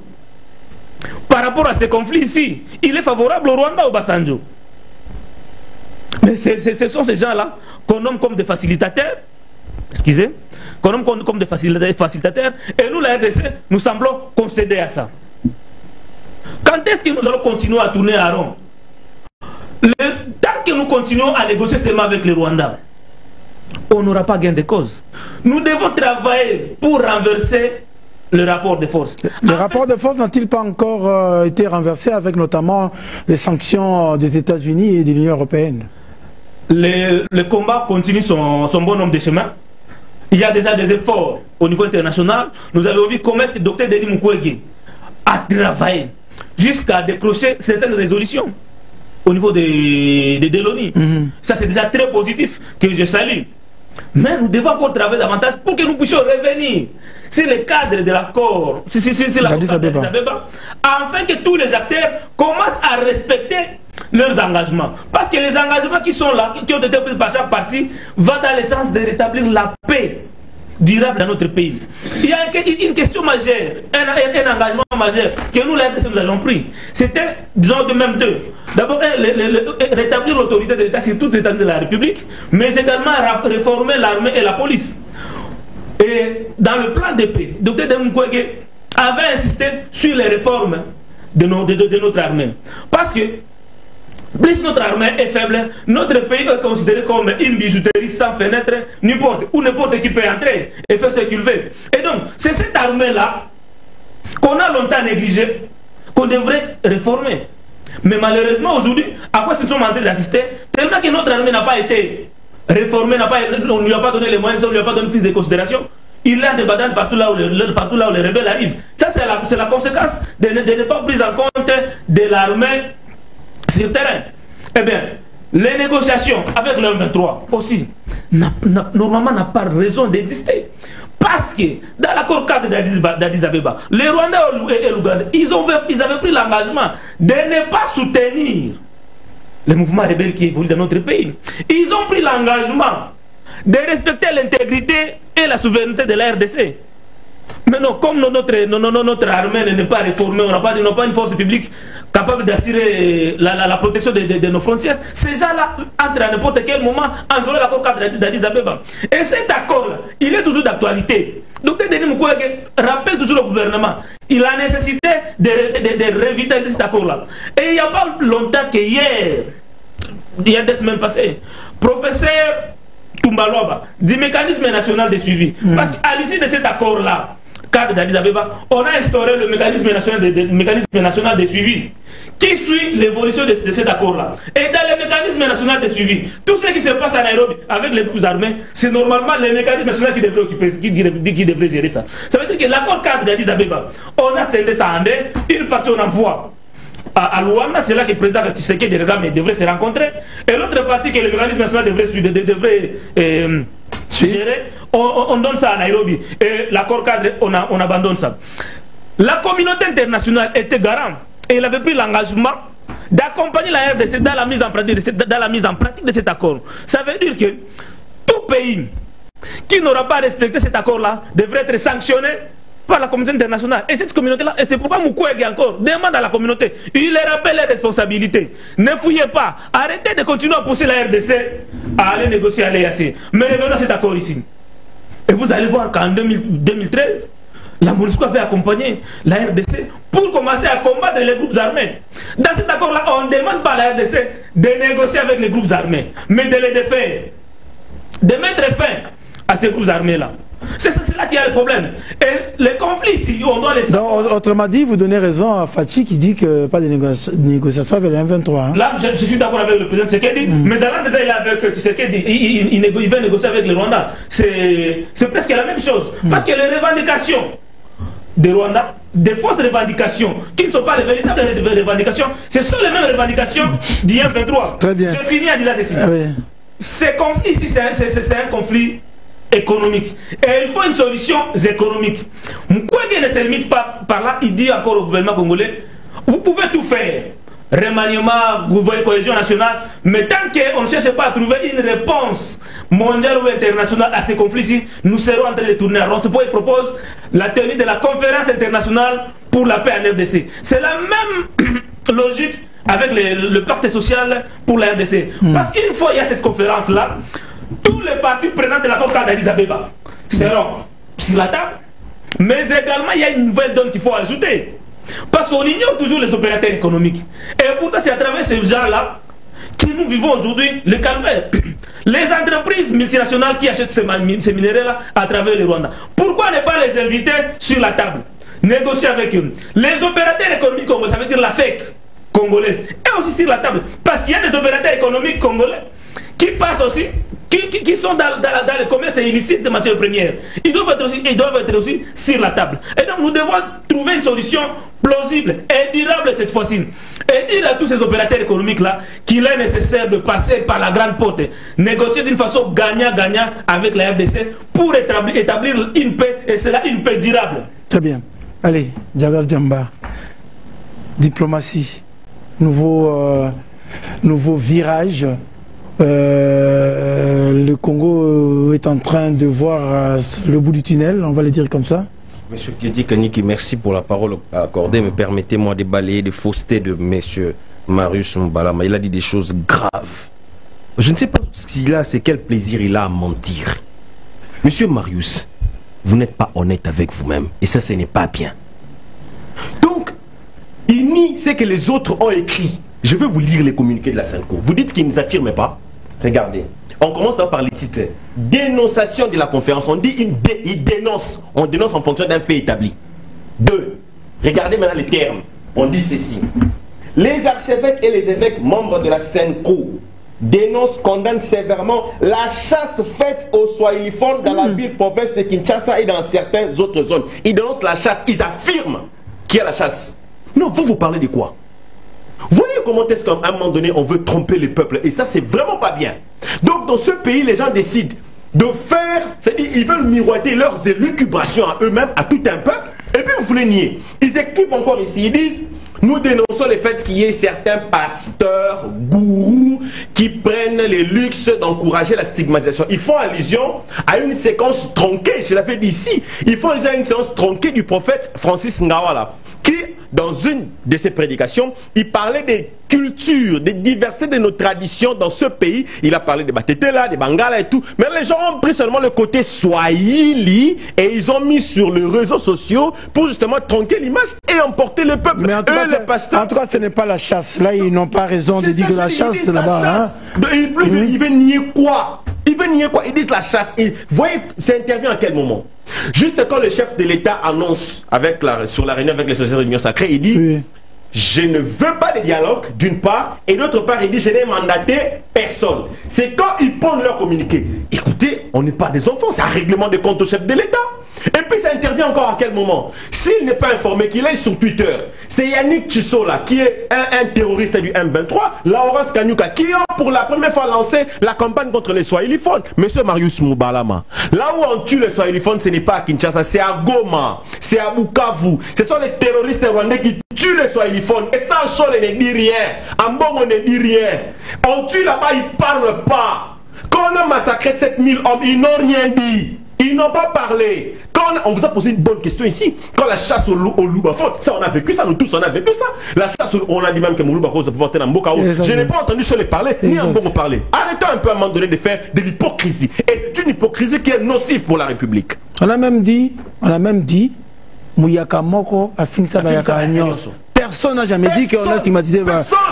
Par rapport à ces conflits ici, il est favorable au Rwanda, Obasanjo. Mais ce sont ces gens-là qu'on nomme comme des facilitateurs, excusez, qu'on nomme comme des facilitateurs, et nous, la RDC, nous semblons concéder à ça. Quand est-ce que nous allons continuer à tourner à rond? Tant que nous continuons à négocier seulement avec le Rwanda, on n'aura pas gain de cause. Nous devons travailler pour renverser le rapport de force. Le rapport de force n'a-t-il pas encore été renversé avec notamment les sanctions des États-Unis et de l'Union européenne? Le combat continue son bon nombre de chemins. Il y a déjà des efforts au niveau international. Nous avons vu comment est-ce que le docteur Denis Mukwege a travaillé jusqu'à décrocher certaines résolutions au niveau de l'ONU. Ça, c'est déjà très positif que je salue. Mais nous devons encore travailler davantage pour que nous puissions revenir sur le cadre de l'accord, sur la Addis Abeba, afin que tous les acteurs commencent à respecter leurs engagements. Parce que les engagements qui sont là, qui ont été pris par chaque parti, vont dans le sens de rétablir la paix durable dans notre pays. Il y a une question majeure, un engagement majeur que nous, la RDC, nous avons pris. C'était, disons, de même deux. D'abord, rétablir l'autorité de l'État sur toute l'étendue de la République, mais également réformer l'armée et la police. Et dans le plan de paix, Dr Demukwege avait insisté sur les réformes de notre armée. Parce que plus notre armée est faible, notre pays est considéré comme une bijouterie sans fenêtre, où n'importe qui peut entrer et faire ce qu'il veut. Et donc, c'est cette armée-là qu'on a longtemps négligée, qu'on devrait réformer. Mais malheureusement, aujourd'hui, à quoi nous sommes en train d'assister, tellement que notre armée n'a pas été réformée, on ne lui a pas donné les moyens, on ne lui a pas donné plus de considération, il a des bananes partout là où les rebelles arrivent. Ça, c'est la conséquence de ne pas prise en compte de l'armée sur terrain. Eh bien, les négociations avec le M23 aussi, normalement, n'a pas raison d'exister. Parce que dans l'accord cadre d'Addis Abeba, les Rwandais et l'Ouganda, ils avaient pris l'engagement de ne pas soutenir les mouvements rebelles qui évoluent dans notre pays. Ils ont pris l'engagement de respecter l'intégrité et la souveraineté de la RDC. Mais non, comme notre armée n'est pas réformée, on n'a pas une force publique capable d'assurer la protection de nos frontières, ces gens-là entrent à n'importe quel moment en faisant l'accord cadre d'Addis Abeba. Et cet accord-là, il est toujours d'actualité. Dr Denis Mukwege rappelle toujours au gouvernement il a nécessité de revitaliser cet accord-là. Et il n'y a pas longtemps qu'hier, il y a des semaines passées, professeur Tumbaloba, du mécanisme national de suivi. Parce qu'à l'issue de cet accord-là, cadre d'Addis Abeba, on a instauré le mécanisme national de suivi qui suit l'évolution de cet accord-là. Et dans le mécanisme national de suivi, tout ce qui se passe à Nairobi avec les groupes armés, c'est normalement le mécanisme national qui devrait gérer ça. Ça veut dire que l'accord cadre d'Addis Abeba, on a scindé ça en deux, une partie on envoie à Luanda, c'est là que le président Tshisekedi devrait se rencontrer, et l'autre partie que le mécanisme national devrait gérer, on donne ça à Nairobi. Et l'accord cadre, on abandonne ça. La communauté internationale était garante et elle avait pris l'engagement d'accompagner la RDC dans la mise en pratique de cet accord. Ça veut dire que tout pays qui n'aura pas respecté cet accord-là devrait être sanctionné par la communauté internationale. Et cette communauté-là, et c'est pourquoi Mukwege encore demande à la communauté, il leur rappelle les responsabilités. Ne fouillez pas, arrêtez de continuer à pousser la RDC à aller négocier à l'EAC. Mais revenons à cet accord ici. Et vous allez voir qu'en 2013, la MONUSCO avait accompagné la RDC pour commencer à combattre les groupes armés. Dans cet accord-là, on ne demande pas à la RDC de négocier avec les groupes armés, mais de les défaire, de mettre fin à ces groupes armés-là. C'est là qu'il y a le problème. Et les conflits, si on doit les savoir. Donc, autrement dit, vous donnez raison à Fachi qui dit que pas de négociation avec le M23. Hein. Là, je suis d'accord avec le président Tshisekedi, mais dans l'un des avec Tshisekedi, il va négocier avec le Rwanda. C'est presque la même chose. Parce que les revendications de Rwanda, des fausses revendications, qui ne sont pas les véritables revendications, ce sont les mêmes revendications du M23. Très bien. Je finis en disant ceci. Oui. Ce conflit ici, c'est un conflit économique. Et il faut une solution économique. Mukwege ne se limite pas par là, il dit encore au gouvernement congolais, vous pouvez tout faire. Remaniement, cohésion nationale, mais tant qu'on ne cherche pas à trouver une réponse mondiale ou internationale à ces conflits-ci, nous serons en train de tourner en rond. C'est pourquoi il propose la tenue de la conférence internationale pour la paix en RDC. C'est la même logique avec le pacte social pour la RDC. Parce qu'une fois il y a cette conférence-là, tous les partis prenants de l'accord cadre d'Addis Abeba seront sur la table, mais également il y a une nouvelle donne qu'il faut ajouter. Parce qu'on ignore toujours les opérateurs économiques. Et pourtant, c'est à travers ces gens-là que nous vivons aujourd'hui le calvaire. Les entreprises multinationales qui achètent ces minéraux-là à travers le Rwanda. Pourquoi ne pas les inviter sur la table? Négocier avec eux. Les opérateurs économiques congolais, ça veut dire la FEC congolaise, est aussi sur la table. Parce qu'il y a des opérateurs économiques congolais qui passent aussi, qui sont dans le commerce illicite de matières premières. Ils doivent être aussi sur la table. Et donc nous devons trouver une solution plausible et durable cette fois-ci. Et dire à tous ces opérateurs économiques-là qu'il est nécessaire de passer par la grande porte, négocier d'une façon gagnant-gagnant avec la RDC pour établir une paix, et c'est là une paix durable. Très bien. Allez, Diagas Diamba, diplomatie, nouveau virage. Le Congo est en train de voir le bout du tunnel, on va le dire comme ça. Monsieur Kiedi Kaniki, merci pour la parole accordée, mais permettez-moi de balayer les faussetés de monsieur Marius Mbalama. Il a dit des choses graves. Je ne sais pas c'est quel plaisir il a à mentir. Monsieur Marius, vous n'êtes pas honnête avec vous-même, et ça, ce n'est pas bien. Donc, il nie ce que les autres ont écrit. Je vais vous lire les communiqués de la Senco. Vous dites qu'ils ne nous affirment pas. Regardez. On commence par les titres. Dénonciation de la conférence. On dit il dénonce. On dénonce en fonction d'un fait établi. 2. Regardez maintenant les termes. On dit ceci. Les archevêques et les évêques membres de la Senco dénoncent, condamnent sévèrement la chasse faite aux swahiliphones dans la ville province de Kinshasa et dans certaines autres zones. Ils dénoncent la chasse. Ils affirment qu'il y a la chasse. Non, vous parlez de quoi? Voyez comment est-ce qu'à un moment donné on veut tromper les peuples, et ça c'est vraiment pas bien. Donc dans ce pays les gens décident de faire, c'est-à-dire ils veulent miroiter leurs élucubrations à eux-mêmes, à tout un peuple, et puis vous voulez nier. Ils écrivent encore ici, ils disent nous dénonçons le fait qu'il y ait certains pasteurs, gourous qui prennent les luxes d'encourager la stigmatisation. Ils font allusion à une séquence tronquée, je l'avais dit ici, ils font allusion à une séquence tronquée du prophète Francis Ngawala, qui dans une de ses prédications, il parlait des cultures, des diversités de nos traditions dans ce pays. Il a parlé des Batetela, des Bangala et tout. Mais les gens ont pris seulement le côté Swahili et ils ont mis sur les réseaux sociaux pour justement tronquer l'image et emporter le peuple. Mais en tout cas, ce n'est pas la chasse. Là, ils n'ont pas raison de dire que la chasse là-bas. Hein? Il veut nier quoi? Il veut nier quoi? Ils disent la chasse. Vous voyez, ça intervient à quel moment? Juste quand le chef de l'État annonce sur la réunion avec les sociétés de l'Union sacrée, il dit je ne veux pas de dialogue, d'une part, et d'autre part, il dit je n'ai mandaté personne. C'est quand ils pondent leur communiqué. Écoutez, on n'est pas des enfants, c'est un règlement de compte au chef de l'État. Et puis ça intervient encore à quel moment? S'il n'est pas informé, qu'il est sur Twitter, c'est Yannick Chisola qui est un terroriste du M23, Laurence Kanyuka qui a pour la première fois lancé la campagne contre les swahiliphones. Monsieur Marius Mbalama, là où on tue les swahiliphones, ce n'est pas à Kinshasa, c'est à Goma, c'est à Bukavu. Ce sont les terroristes rwandais qui tuent les swahiliphones. Et ça, Chole ne dit rien. Ambongo ne dit rien. On tue là-bas, ils ne parlent pas. Quand on a massacré 7000 hommes, ils n'ont rien dit. Ils n'ont pas parlé. Quand on vous a posé une bonne question ici, quand la chasse au loup-bafon, ça on a vécu ça, nous tous on a vécu ça. La chasse on a dit même que mon loup-bafon se porter dans Mbokao. Je n'ai pas entendu Chole parler, ni Ambongo parler. Arrêtons un peu à un moment donné de faire de l'hypocrisie. Et c'est une hypocrisie qui est nocive pour la République. On a même dit, Mouyaka Moko a fini ça Bayaka Agnos. Personne n'a jamais dit qu'on a stigmatisé.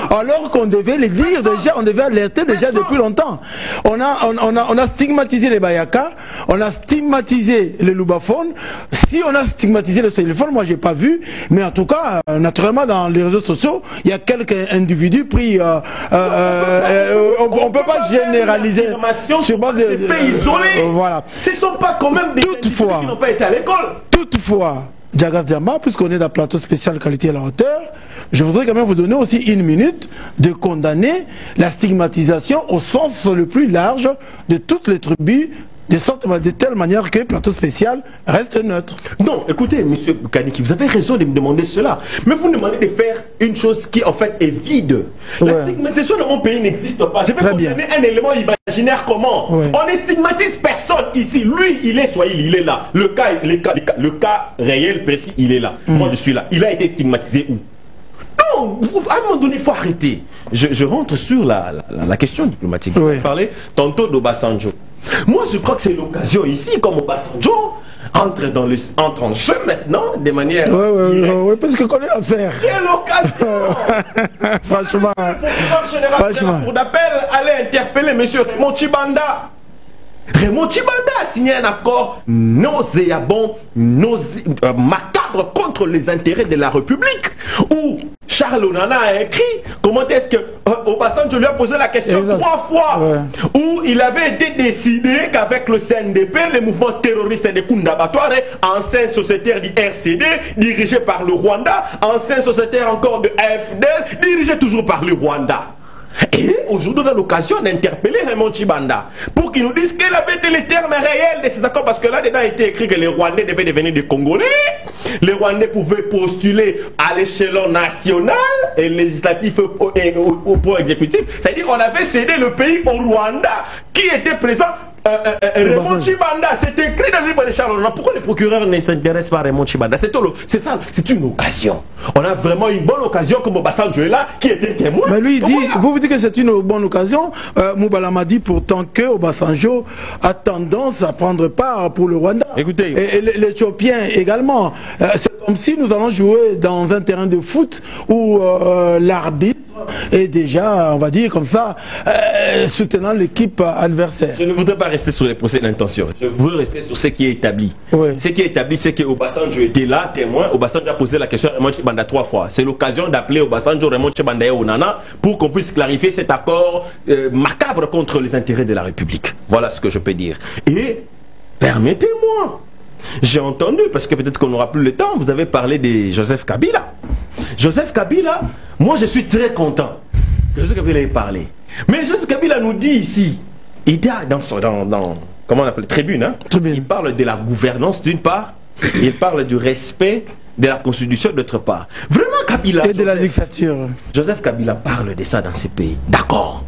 Alors qu'on devait le dire déjà, on devait alerter déjà depuis longtemps. On a stigmatisé les Bayaka, on a stigmatisé les Loubafone. Si on a stigmatisé les téléphones, moi j'ai pas vu, mais en tout cas, naturellement dans les réseaux sociaux, il y a quelques individus pris. On peut pas généraliser sur base de faits isolés. Voilà. Ce ne sont pas quand même des individus qui n'ont pas été à l'école. Toutefois, Diagas Diamba, puisqu'on est dans le plateau spécial qualité à la hauteur, je voudrais quand même vous donner aussi une minute de condamner la stigmatisation au sens le plus large de toutes les tribus, de telle manière que le plateau spécial reste neutre. Non, écoutez, monsieur Kaniki, vous avez raison de me demander cela. Mais vous me demandez de faire une chose qui en fait est vide. La stigmatisation dans mon pays n'existe pas. Je vais vous donner un élément imaginaire comment. On ne stigmatise personne ici. Lui, il est Swahili, il est là. Le cas réel, précis, il est là. Moi, je suis là. Il a été stigmatisé où? Non, à un moment donné, il faut arrêter. Je rentre sur la question diplomatique. Vous parlez tantôt d'Obasanjo. Moi, je crois que c'est l'occasion ici, comme Obasanjo entre en jeu maintenant, de manière... Oui, parce que connaît l'affaire. C'est l'occasion. Franchement. Pour d'appel, allez interpeller M. Raymond Tshibanda. Raymond Tshibanda a signé un accord nauséabond, macabre contre les intérêts de la République, où Charles Onana a écrit comment est-ce que Obasanjo lui a posé la question 3 fois, où il avait été décidé qu'avec le CNDP, le mouvement terroriste de Kundabatware, ancien sociétaire du RCD, dirigé par le Rwanda, ancien sociétaire encore de AFDL, dirigé toujours par le Rwanda. Et aujourd'hui, on a l'occasion d'interpeller Raymond Tshibanda pour qu'il nous dise quels avaient été les termes réels de ces accords. Parce que là-dedans, il était écrit que les Rwandais devaient devenir des Congolais. Les Rwandais pouvaient postuler à l'échelon national et législatif au pouvoir exécutif. C'est-à-dire qu'on avait cédé le pays au Rwanda qui était présent. Raymond Tshibanda, c'est écrit dans le livre de Charles. Pourquoi les procureurs ne s'intéressent pas à Raymond Tshibanda? C'est ça, c'est une occasion. On a vraiment une bonne occasion comme Obasanjo est là, qui était témoin. Mais lui, il dit, vous dites que c'est une bonne occasion. Moubalama dit pourtant que Obasanjo a tendance à prendre part pour le Rwanda. Écoutez, et l'Éthiopien également. C'est comme si nous allons jouer dans un terrain de foot où l'arbitre est déjà, on va dire comme ça, soutenant l'équipe adversaire. Je ne voudrais pas rester sur les procès d'intention. Je veux rester sur ce qui est établi. Oui. Ce qui est établi, c'est que Obasanjo était là, témoin. Obasanjo a posé la question à Raymond Tshibanda 3 fois. C'est l'occasion d'appeler Obasanjo, Raymond Tshibanda et Onana pour qu'on puisse clarifier cet accord macabre contre les intérêts de la République. Voilà ce que je peux dire. Et permettez-moi, j'ai entendu, parce que peut-être qu'on n'aura plus le temps, vous avez parlé de Joseph Kabila. Joseph Kabila, moi je suis très content que Joseph Kabila ait parlé. Mais Joseph Kabila nous dit ici, il est dans comment on appelle, tribune, hein? Il parle de la gouvernance d'une part, il parle du respect de la Constitution d'autre part. Vraiment Kabila... Et de la dictature. Joseph Kabila parle de ça dans ces pays. D'accord.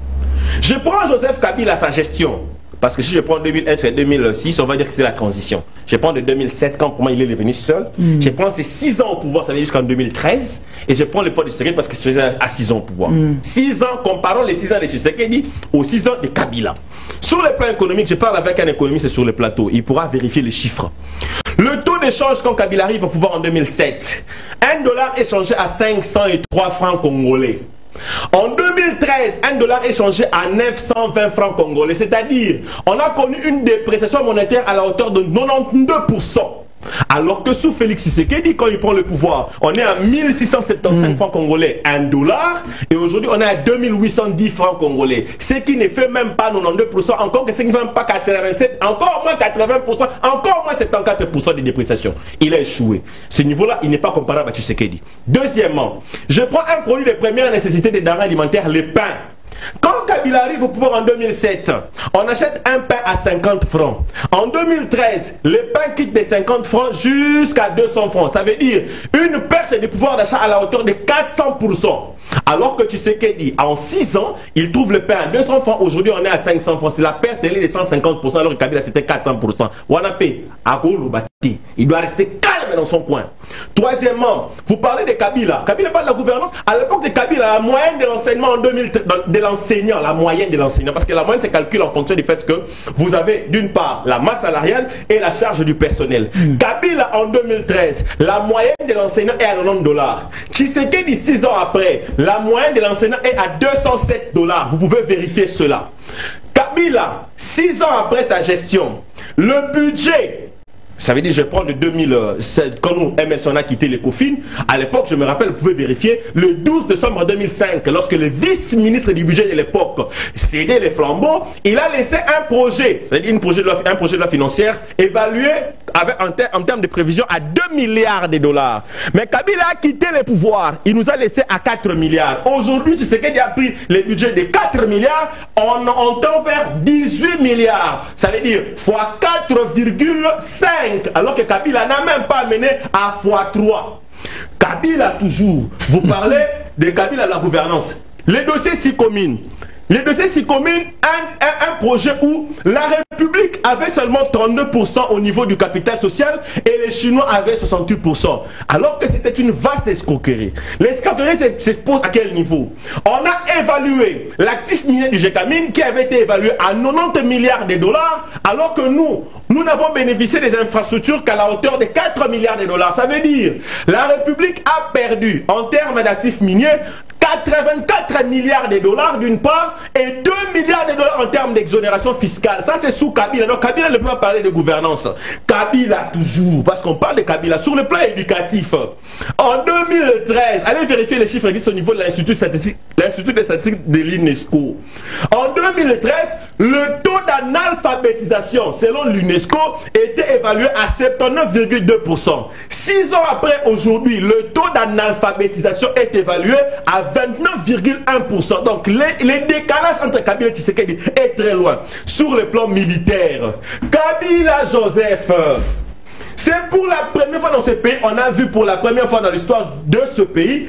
Je prends Joseph Kabila sa gestion. Parce que si je prends 2001 et 2006, on va dire que c'est la transition. Je prends de 2007, quand pour moi il est devenu seul. Je prends ses 6 ans au pouvoir, ça veut dire jusqu'en 2013. Et je prends le poids de Tshisekedi parce qu'il se faisait à 6 ans au pouvoir. 6 ans, comparons les 6 ans de Tshisekedi aux 6 ans de Kabila. Sur le plan économique, je parle avec un économiste sur le plateau. Il pourra vérifier les chiffres. Le taux d'échange quand Kabila arrive au pouvoir en 2007, $1 échangé à 503 francs congolais. En 2013, $1 échangé à 920 francs congolais, c'est-à-dire on a connu une dépréciation monétaire à la hauteur de 92%. Alors que sous Félix Tshisekedi, quand il prend le pouvoir, on est à 1675 francs congolais, $1, et aujourd'hui on est à 2810 francs congolais. Ce qui ne fait même pas 92%, encore que ce qui ne fait même pas 87%, encore moins 80%, encore moins 74% de dépréciation. Il a échoué. Ce niveau-là, il n'est pas comparable à Tshisekedi. Deuxièmement, je prends un produit de première nécessité des denrées alimentaires, le pain. Quand Kabila arrive au pouvoir en 2007, on achète un pain à 50 francs. En 2013, le pain quitte de 50 francs jusqu'à 200 francs. Ça veut dire une perte de pouvoir d'achat à la hauteur de 400%. Alors que Tshisekedi, en 6 ans, il trouve le pain à 200 francs. Aujourd'hui, on est à 500 francs. C'est la perte, elle est de 150%, alors que Kabila, c'était 400%. Wanapé, Agolobati, il doit rester calme dans son coin. Troisièmement, vous parlez de Kabila. Kabila parle de la gouvernance. À l'époque de Kabila, la moyenne de l'enseignement en 2000, de l'enseignant, la moyenne de l'enseignant, parce que la moyenne se calcule en fonction du fait que vous avez d'une part la masse salariale et la charge du personnel. Kabila en 2013, la moyenne de l'enseignant est à $90. Tshisekedi 6 ans après, la moyenne de l'enseignant est à $207. Vous pouvez vérifier cela. Kabila, 6 ans après sa gestion, le budget, ça veut dire, je prends de 2007, quand nous, Emerson a quitté l'ECOFIN, à l'époque, je me rappelle, vous pouvez vérifier, le 12 décembre 2005, lorsque le vice-ministre du budget de l'époque cédait les flambeaux, il a laissé un projet, c'est-à-dire un projet de loi financière, évalué en termes de prévision à $2 milliards. Mais Kabila a quitté le pouvoir, il nous a laissé à 4 milliards. Aujourd'hui, tu sais qu'il a pris le budget de 4 milliards, on tend vers 18 milliards. Ça veut dire fois 4,5. Alors que Kabila n'a même pas mené à x3. Kabila toujours. Vous parlez de Kabila la gouvernance. Les dossiers s'y combinent. Les dossiers s'y combinent un projet où la République avait seulement 32% au niveau du capital social et les Chinois avaient 68%. Alors que c'était une vaste escroquerie. L'escroquerie se pose à quel niveau? On a évalué l'actif minier du Gécamine qui avait été évalué à 90 milliards de dollars alors que nous n'avons bénéficié des infrastructures qu'à la hauteur de 4 milliards de dollars. Ça veut dire la République a perdu en termes d'actifs miniers 84 milliards de dollars d'une part et 2 milliards de dollars en termes d'exonération fiscale. Ça, c'est sous Kabila. Donc, Kabila ne peut pas parler de gouvernance. Kabila, toujours, parce qu'on parle de Kabila sur le plan éducatif. En 2013, allez vérifier les chiffres existent au niveau de l'Institut des statistiques de l'UNESCO. En 2013, le taux d'analphabétisation, selon l'UNESCO, était évalué à 79,2%. 6 ans après, aujourd'hui, le taux d'analphabétisation est évalué à 29,1%. Donc, les décalages entre Kabila et Tshisekedi est très loin. Sur le plan militaire, Kabila Joseph, c'est pour la première fois dans ce pays, on a vu pour la première fois dans l'histoire de ce pays,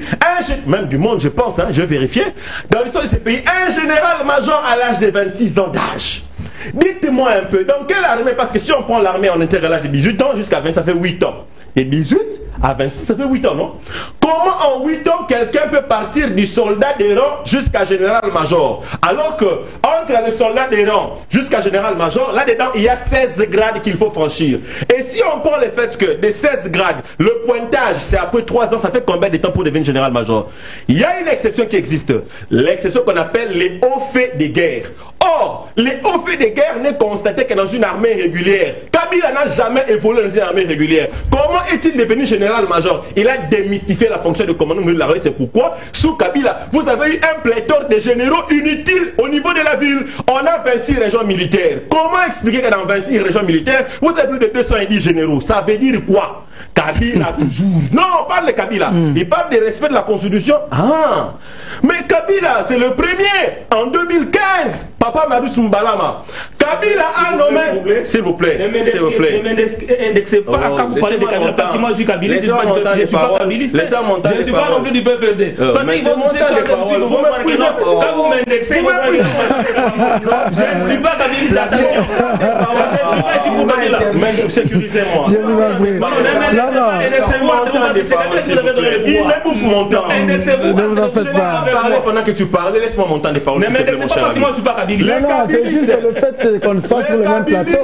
même du monde je pense, hein, je vais vérifier, dans l'histoire de ce pays, un général-major à l'âge de 26 ans d'âge. Dites-moi un peu, dans quelle armée, parce que si on prend l'armée en intérêt à l'âge de 18 ans jusqu'à 20, ça fait 8 ans. Et 18 à 26, ça fait 8 ans, non? Comment en 8 ans quelqu'un peut partir du soldat des rangs jusqu'à général-major? Alors que entre le soldat des rangs jusqu'à général-major, là-dedans, il y a 16 grades qu'il faut franchir. Et si on prend le fait que des 16 grades, le pointage, c'est après 3 ans, ça fait combien de temps pour devenir général-major? Il y a une exception qui existe. L'exception qu'on appelle les hauts faits de guerre. Or, les hauts faits de guerre n'est constaté que dans une armée régulière. Kabila n'a jamais évolué dans une armée régulière. Comment est-il devenu général-major? Il a démystifié la fonction de commandant de l'armée. C'est pourquoi, sous Kabila, vous avez eu un pléthore de généraux inutiles au niveau de la ville. On a 26 régions militaires. Comment expliquer que dans 26 régions militaires, vous avez plus de 210 généraux? Ça veut dire quoi? Kabila toujours. Non, on parle de Kabila. Il parle du respect de la Constitution. Ah, mais Kabila, c'est le premier. En 2015, Papa Marius Mbalama. Kabila a nommé. S'il vous plaît. S'il vous plaît. Ne m'indexez pas quand vous parlez de Kabila. Parce que moi, je suis kabiliste. Je ne suis pas kabiliste. Je ne suis pas non plus du PPRD. Parce qu'ils vont monter sur le vous m'épuisez. Quand vous m'indexez, je ne suis pas kabiliste. Attention. Je ne suis pas ici pour Kabila. Sécurisez-moi. Je vous en prie. Non, non. Il m'ébouffe mon temps. Ne vous en faites pas. Pendant que tu parles, laisse-moi mon temps de parole. Ne m'indexez pas parce que moi, je ne suis pas kabiliste. Non, non, c'est juste le fait qu'on soit sur le même plateau.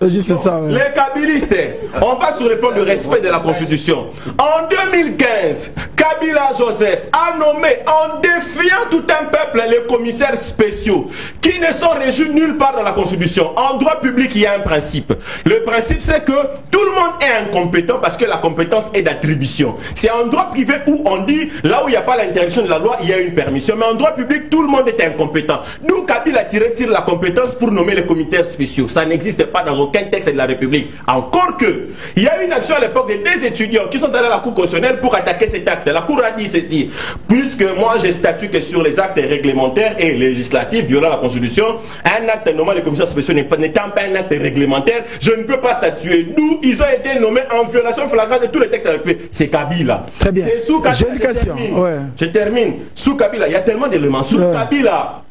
C'est juste ça. Les kabilistes, on passe sur le plan du respect de la Constitution. En 2015, Kabila Joseph a nommé, en défiant tout un peuple, les commissaires spéciaux qui ne sont régis nulle part dans la Constitution. En droit public, il y a un principe. Le principe, c'est que tout le monde est incompétent parce que la compétence est d'attribution. C'est en droit privé où on dit, là où il n'y a pas l'interdiction de la loi, il y a une permission. Mais en droit public, tout le monde est incompétent. D'où Kabila retire la compétence pour nommer les commissaires spéciaux. Ça n'existe pas dans aucun texte de la République. Encore que, il y a une action à l'époque de des étudiants qui sont allés à la Cour constitutionnelle pour attaquer cet acte. La Cour a dit ceci. Puisque moi, je statue que sur les actes réglementaires et législatifs violant la Constitution, un acte nommé les commissaires spéciaux n'étant pas un acte réglementaire, je ne peux pas statuer. D'où ils ont été nommés en violation flagrante de tous les textes de la République. C'est Kabila. Très bien. C'est sous Kabila. Je termine. Sous Kabila, il y a tellement d'éléments. Sous Kabila,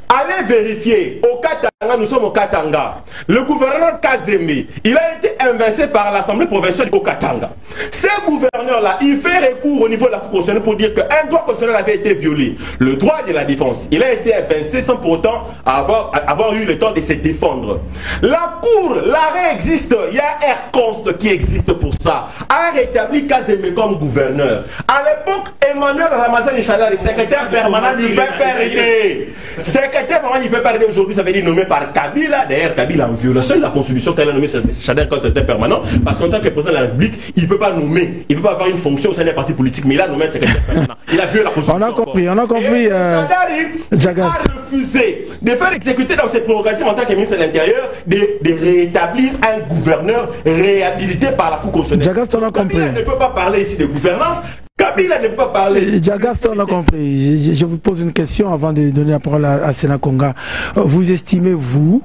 allez vérifier. Au Katanga, nous sommes au Katanga. Le gouverneur Kazeme, il a été invincé par l'Assemblée provinciale au Katanga. Ce gouverneur-là, il fait recours au niveau de la Cour constitutionnelle pour dire qu'un droit constitutionnel avait été violé. Le droit de la défense. Il a été invincé sans pour autant avoir eu le temps de se défendre. La Cour, l'arrêt existe. Il y a Airconst qui existe pour ça. A rétabli Kazeme comme gouverneur. À l'époque, Emmanuel Ramazani Chadari, secrétaire permanent du PPRD. Secrétaire permanent du PPRD aujourd'hui, ça veut dire nommé par Kabila. D'ailleurs, Kabila en violation de la Constitution qu'elle a nommé Chadari comme secrétaire permanent. Parce qu'en tant que président de la République, il ne peut pas nommer, il ne peut pas avoir une fonction au sein des partis politiques, mais il a nommé un secrétaire permanent. Il a violé la Constitution. On a compris. Chadari a refusé de faire exécuter dans ses prérogatives en tant que ministre de l'Intérieur de rétablir un gouverneur réhabilité par la Cour constitutionnelle. Jagas, on a compris. Kabila ne peut pas parler ici de gouvernance. Kabila ne peut pas parler. Jagas, on a compris. Je vous pose une question avant de donner la parole à Sénat Conga. Vous estimez, vous,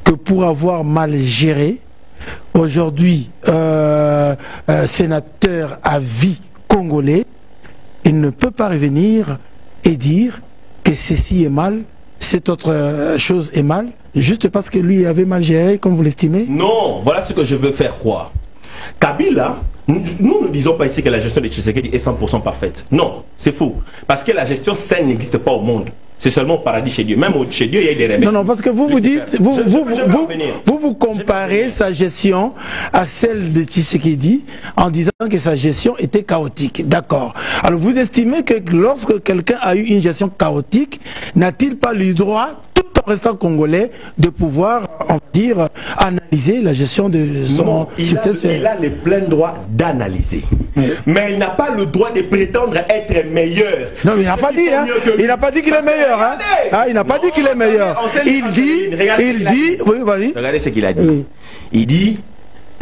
que pour avoir mal géré, aujourd'hui, sénateur à vie congolais, il ne peut pas revenir et dire que ceci est mal, cette autre chose est mal, juste parce que lui avait mal géré, comme vous l'estimez? Non, voilà ce que je veux faire croire. Kabila, nous ne disons pas ici que la gestion de Tshisekedi est 100% parfaite. Non, c'est faux. Parce que la gestion saine n'existe pas au monde. C'est seulement au paradis chez Dieu. Même chez Dieu, il y a des rebelles. Non, non, parce que vous vous dites, vous comparez sa gestion à celle de Tshisekedi en disant que sa gestion était chaotique. D'accord. Alors vous estimez que lorsque quelqu'un a eu une gestion chaotique, n'a-t-il pas le droit, tout président congolais de pouvoir, on va dire, analyser la gestion de son successeur. Il a le plein droit d'analyser. Mais il n'a pas le droit de prétendre être meilleur. Non, mais il n'a pas dit, hein. Il n'a pas dit qu'il est meilleur, hein. Ah, il n'a pas dit qu'il est meilleur. Il dit, oui, vas-y. Regardez ce qu'il a dit. Il dit,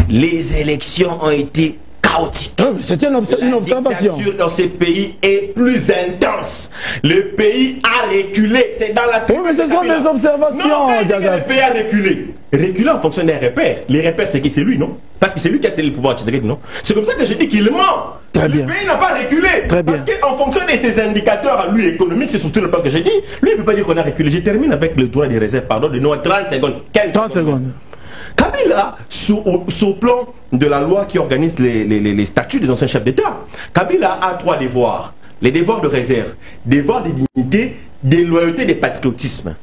les élections ont été chaotiques. C'était une observation. La dictature dans ces pays est plus intense. Le pays a reculé. C'est dans la... Oui, mais ce sont des observations. Non, le pays a reculé. Reculé en fonction des repères. Les repères, c'est qui? C'est lui, non? Parce que c'est lui qui a cédé le pouvoir, non? C'est comme ça que je dis qu'il ment. Très bien. Le pays n'a pas reculé. Très bien. Parce qu'en fonction de ses indicateurs à lui économiques, c'est surtout le plan que j'ai dit. Lui, il ne peut pas dire qu'on a reculé. Je termine avec le droit des réserves. Pardon, de nous 30 secondes. 15 30 secondes. Kabila, sous plan de la loi qui organise les statuts des anciens chefs d'État, Kabila a 3 devoirs. Les devoirs de réserve, devoirs de dignité, de loyauté, de patriotisme.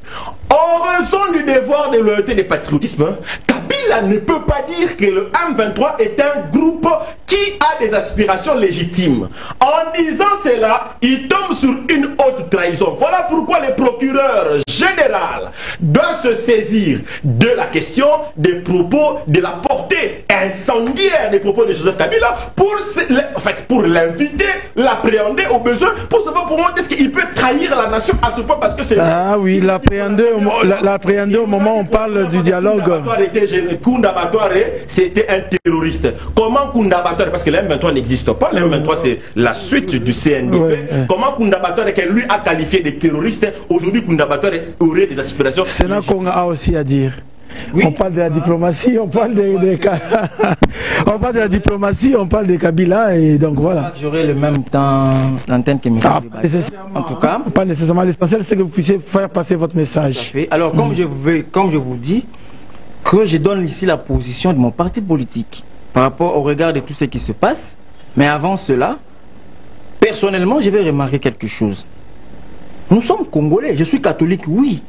En raison du devoir de loyauté, de patriotisme, Kabila ne peut pas dire que le M23 est un groupe qui a des aspirations légitimes. En disant cela, il tombe sur une haute trahison. Voilà pourquoi le procureur général doit se saisir de la question des propos, de la portée incendiaire des propos de Joseph Kabila pour l'inviter, l'appréhender au besoin, pour savoir pour moi est-ce qu'il peut trahir la nation à ce point parce que c'est... Ah oui, l'appréhender au moment où on parle du dialogue. Kounda Batoire, c'était un terroriste. Comment Kounda Batoire, parce que le M23 n'existe pas, le M23 c'est la suite du CNDP, comment Kounda Batoire, que lui a qualifié de terroriste, aujourd'hui Kounda Batoire aurait des aspirations... C'est là qu'on a aussi à dire. Oui. On parle de la diplomatie, on parle on parle de la diplomatie, on parle de Kabila et donc voilà. J'aurai le même temps d'antenne que mes en tout cas, pas nécessairement. L'essentiel, c'est que vous puissiez faire passer votre message. Alors, comme je vous dis, que je donne ici la position de mon parti politique par rapport au regard de tout ce qui se passe. Mais avant cela, personnellement, je vais remarquer quelque chose. Nous sommes Congolais, je suis catholique, oui.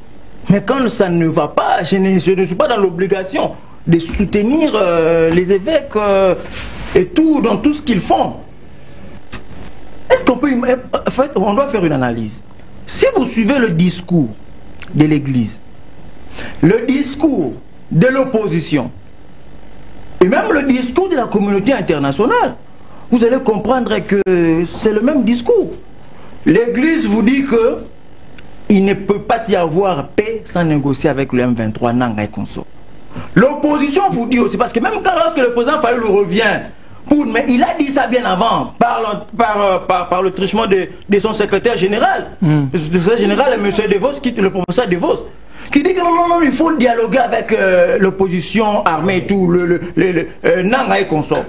Mais quand ça ne va pas, je ne suis pas dans l'obligation de soutenir les évêques et tout, dans tout ce qu'ils font. Est-ce qu'on peut... En fait, on doit faire une analyse. Si vous suivez le discours de l'Église, le discours de l'opposition, et même le discours de la communauté internationale, vous allez comprendre que c'est le même discours. L'Église vous dit que il ne peut pas y avoir paix sans négocier avec le M23, Nanga et consort. L'opposition vous dit aussi, parce que même quand lorsque le président Fayulu revient, mais il a dit ça bien avant, par le trichement de son secrétaire général, le secrétaire général, M. DeVos, le professeur DeVos, qui dit que non, il faut dialoguer avec l'opposition armée et tout, Nanga et consort.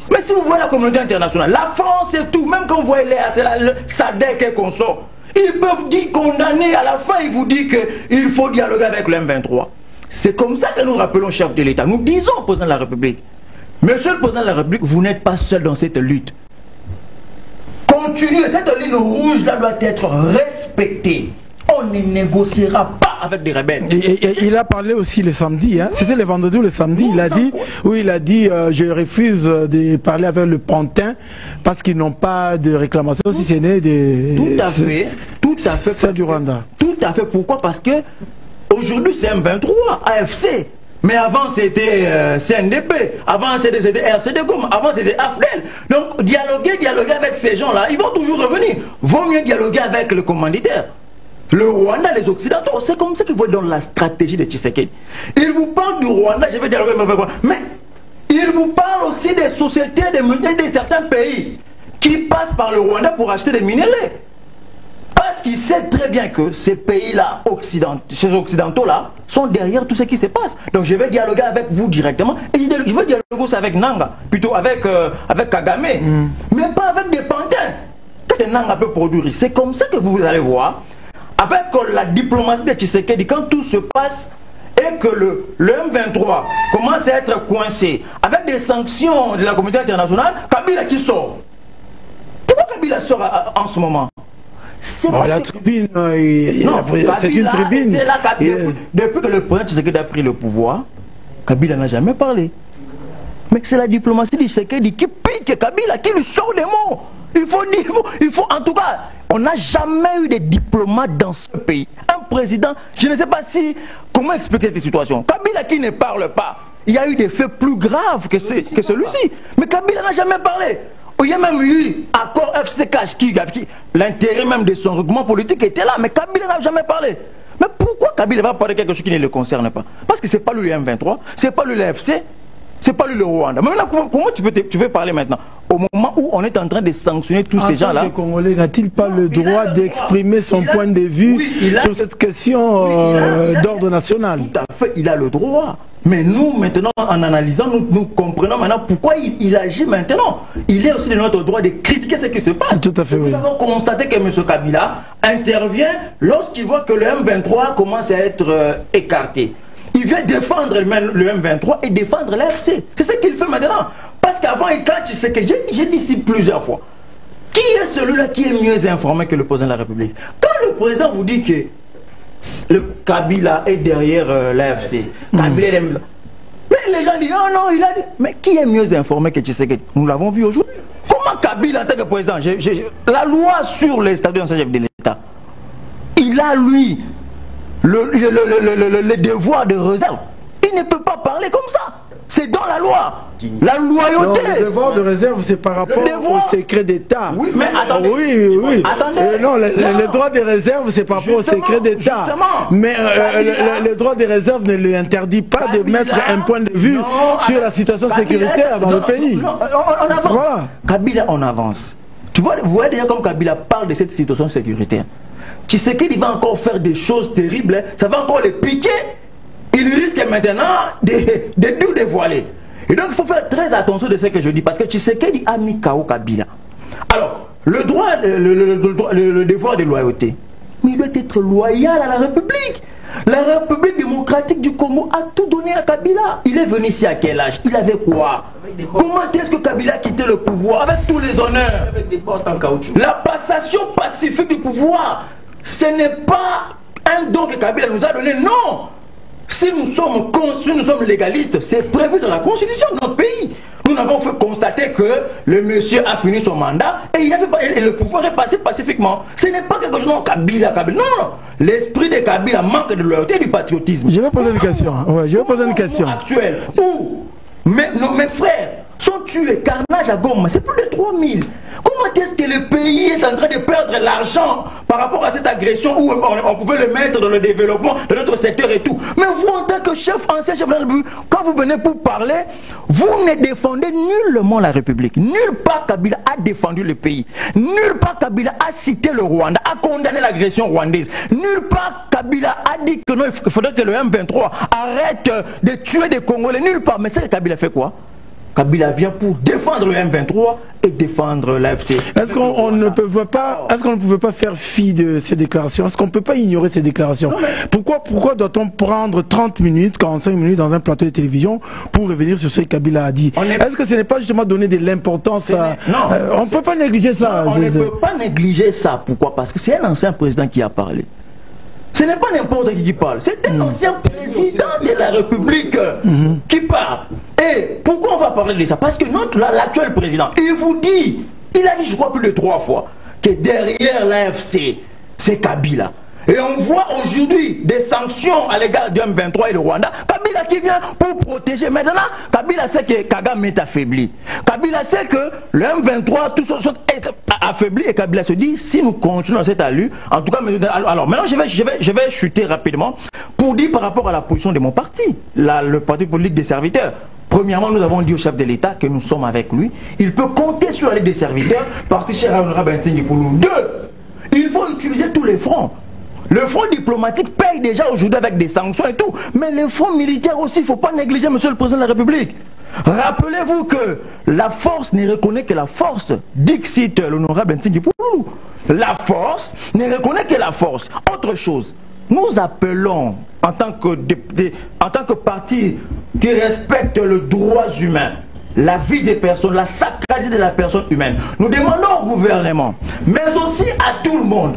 Mais si vous voyez la communauté internationale, la France et tout, même quand vous voyez le SADC et consort, ils peuvent dire condamner, à la fin ils vous disent qu'il faut dialoguer avec le M23. C'est comme ça que nous rappelons chef de l'État. Nous disons au président de la République, monsieur le président de la République, vous n'êtes pas seul dans cette lutte. Continuez, cette ligne rouge là doit être respectée. On ne négociera pas avec des rebelles. Et il a parlé aussi le samedi, hein. C'était le vendredi ou le samedi, il a dit, oui, il a dit, je refuse de parler avec le Pantin parce qu'ils n'ont pas de réclamation si ce n'est de... Tout à fait. C'est du Rwanda. Tout à fait. Pourquoi? Parce que aujourd'hui c'est M23, AFC. Mais avant c'était CNDP, avant c'était RCD, avant c'était AFDEL. Donc dialoguer avec ces gens-là, ils vont toujours revenir. Vaut mieux dialoguer avec le commanditaire. Le Rwanda, les Occidentaux, c'est comme ça qu'ils voient dans la stratégie de Tshisekedi. Ils vous parlent du Rwanda, je vais dialoguer avec vous. Mais ils vous parlent aussi des sociétés, des minerais de certains pays qui passent par le Rwanda pour acheter des minerais. Parce qu'ils savent très bien que ces pays-là, ces Occidentaux-là, sont derrière tout ce qui se passe. Donc je vais dialoguer avec vous directement. Et je vais dialoguer aussi avec Nanga, plutôt avec Kagame. Mais pas avec des pantins. Qu'est-ce que Nanga peut produire? C'est comme ça que vous allez voir. Avec la diplomatie de Tshisekedi, quand tout se passe et que le M23 commence à être coincé avec des sanctions de la communauté internationale, Kabila qui sort. Pourquoi Kabila sort en ce moment? C'est la tribune, c'est une tribune. Depuis que le président Tshisekedi a pris le pouvoir, Kabila n'a jamais parlé. Mais c'est la diplomatie de Tshisekedi qui pique Kabila, qui lui sort des mots. Il faut en tout cas, on n'a jamais eu de diplomates dans ce pays. Un président, je ne sais pas si... Comment expliquer cette situation? Kabila qui ne parle pas, il y a eu des faits plus graves que celui-ci. Mais Kabila n'a jamais parlé. Il y a même eu accord FCK qui l'intérêt même de son regroupement politique était là, mais Kabila n'a jamais parlé. Mais pourquoi Kabila va parler de quelque chose qui ne le concerne pas? Parce que ce n'est pas lui le M23, ce n'est pas lui l'AFC, c'est pas lui le Rwanda. Mais maintenant, comment tu peux parler maintenant? Au moment où on est en train de sanctionner tous ces gens-là. Le Congolais n'a-t-il pas le droit d'exprimer son point de vue sur cette question d'ordre national? Tout à fait, il a le droit. Mais nous, maintenant, en analysant, nous comprenons maintenant pourquoi il agit maintenant. Il est aussi de notre droit de critiquer ce qui se passe. Tout à fait, nous avons constaté que M. Kabila intervient lorsqu'il voit que le M23 commence à être écarté. Il vient défendre le M23 et défendre l'AFC. C'est ce qu'il fait maintenant. Parce qu'avant, quand tu sais que j'ai dit ici plusieurs fois, qui est celui-là qui est mieux informé que le président de la République? Quand le président vous dit que le Kabila est derrière l'AFC, Kabila est... Mais les gens disent, oh non, il a dit... Mais qui est mieux informé que Tshisekedi? Nous l'avons vu aujourd'hui. Comment Kabila, en tant que président, la loi sur les statuts d'ancien chef de l'État, il a, lui, le devoir de réserve. Il ne peut pas parler comme ça. C'est dans la loi. La loyauté. Non, le devoir de réserve, c'est par rapport au secret d'État. Oui, mais attendez. Oui. Attendez. Non, le droit de réserve, c'est par rapport au secret d'État. Mais le droit de réserve ne lui interdit pas de mettre un point de vue sur la situation sécuritaire dans le pays. Non, on avance. Voilà. Kabila, on avance. Tu vois, vous voyez déjà comme Kabila parle de cette situation sécuritaire. Tu sais qu'il va encore faire des choses terribles, hein. Ça va encore les piquer. Il risque maintenant de tout dévoiler. Et donc il faut faire très attention de ce que je dis, parce que tu sais qu'il a mis KO Kabila. Alors, le droit, le devoir de loyauté, mais il doit être loyal à la République. La République démocratique du Congo a tout donné à Kabila. Il est venu ici à quel âge? Il avait quoi? Comment est-ce que Kabila a quitté le pouvoir? Avec tous les honneurs. Avec des portes en caoutchouc. La passation pacifique du pouvoir, ce n'est pas un don que Kabila nous a donné, non. Si nous sommes légalistes, c'est prévu dans la constitution de notre pays. Nous avons fait constater que le monsieur a fini son mandat et, le pouvoir est passé pacifiquement. Ce n'est pas quelque chose de Kabila. Non, l'esprit de Kabila manque de loyauté et du patriotisme. Je vais poser une question. Ouais, je vais poser une question. Actuel où mes frères sont tués, carnage à Goma, c'est plus de 3000. Comment est-ce que le pays est en train de perdre l'argent par rapport à cette agression où on pouvait le mettre dans le développement de notre secteur et tout? Mais vous, en tant que ancien chef de la République, quand vous venez pour parler, vous ne défendez nullement la République. Nulle part Kabila a défendu le pays. Nulle part Kabila a cité le Rwanda, a condamné l'agression rwandaise. Nulle part Kabila a dit que non, il faudrait que le M23 arrête de tuer des Congolais. Nulle part. Mais c'est que Kabila fait quoi? Kabila vient pour défendre le M23 et défendre l'AFC. Est-ce qu'on ne pouvait pas faire fi de ces déclarations? Est-ce qu'on ne peut pas ignorer ces déclarations? Pourquoi doit-on prendre 30 minutes, 45 minutes dans un plateau de télévision pour revenir sur ce que Kabila a dit? Est-ce que ce n'est pas justement donner de l'importance à... on ne peut pas négliger ça. Non, on ne peut pas négliger ça. Pourquoi? Parce que c'est un ancien président qui a parlé. Ce n'est pas n'importe qui parle, c'est un ancien président de la République qui parle. Et pourquoi on va parler de ça? Parce que l'actuel président, il vous dit, il a dit je crois plus de 3 fois, que derrière l'AFC, c'est Kabila. Et on voit aujourd'hui des sanctions à l'égard du M23 et le Rwanda. Kabila qui vient pour protéger. Maintenant, Kabila sait que Kagame est affaibli. Kabila sait que le M23, tout ça est affaibli. Et Kabila se dit, si nous continuons dans cette allure, en tout cas, alors maintenant je vais chuter rapidement pour dire par rapport à la position de mon parti, le parti politique des serviteurs. Premièrement, nous avons dit au chef de l'État que nous sommes avec lui. Il peut compter sur la Ligue des serviteurs, parti cher honorable Ntingi pour nous. 2, il faut utiliser tous les fronts. Le front diplomatique paye déjà aujourd'hui avec des sanctions et tout. Mais le front militaire aussi, il ne faut pas négliger, monsieur le président de la République. Rappelez-vous que la force ne reconnaît que la force. Dixit l'honorable Ntingi Poulou. La force ne reconnaît que la force. Autre chose, nous appelons en tant que parti qui respecte les droits humains, la vie des personnes, la sacralité de la personne humaine. Nous demandons au gouvernement, mais aussi à tout le monde,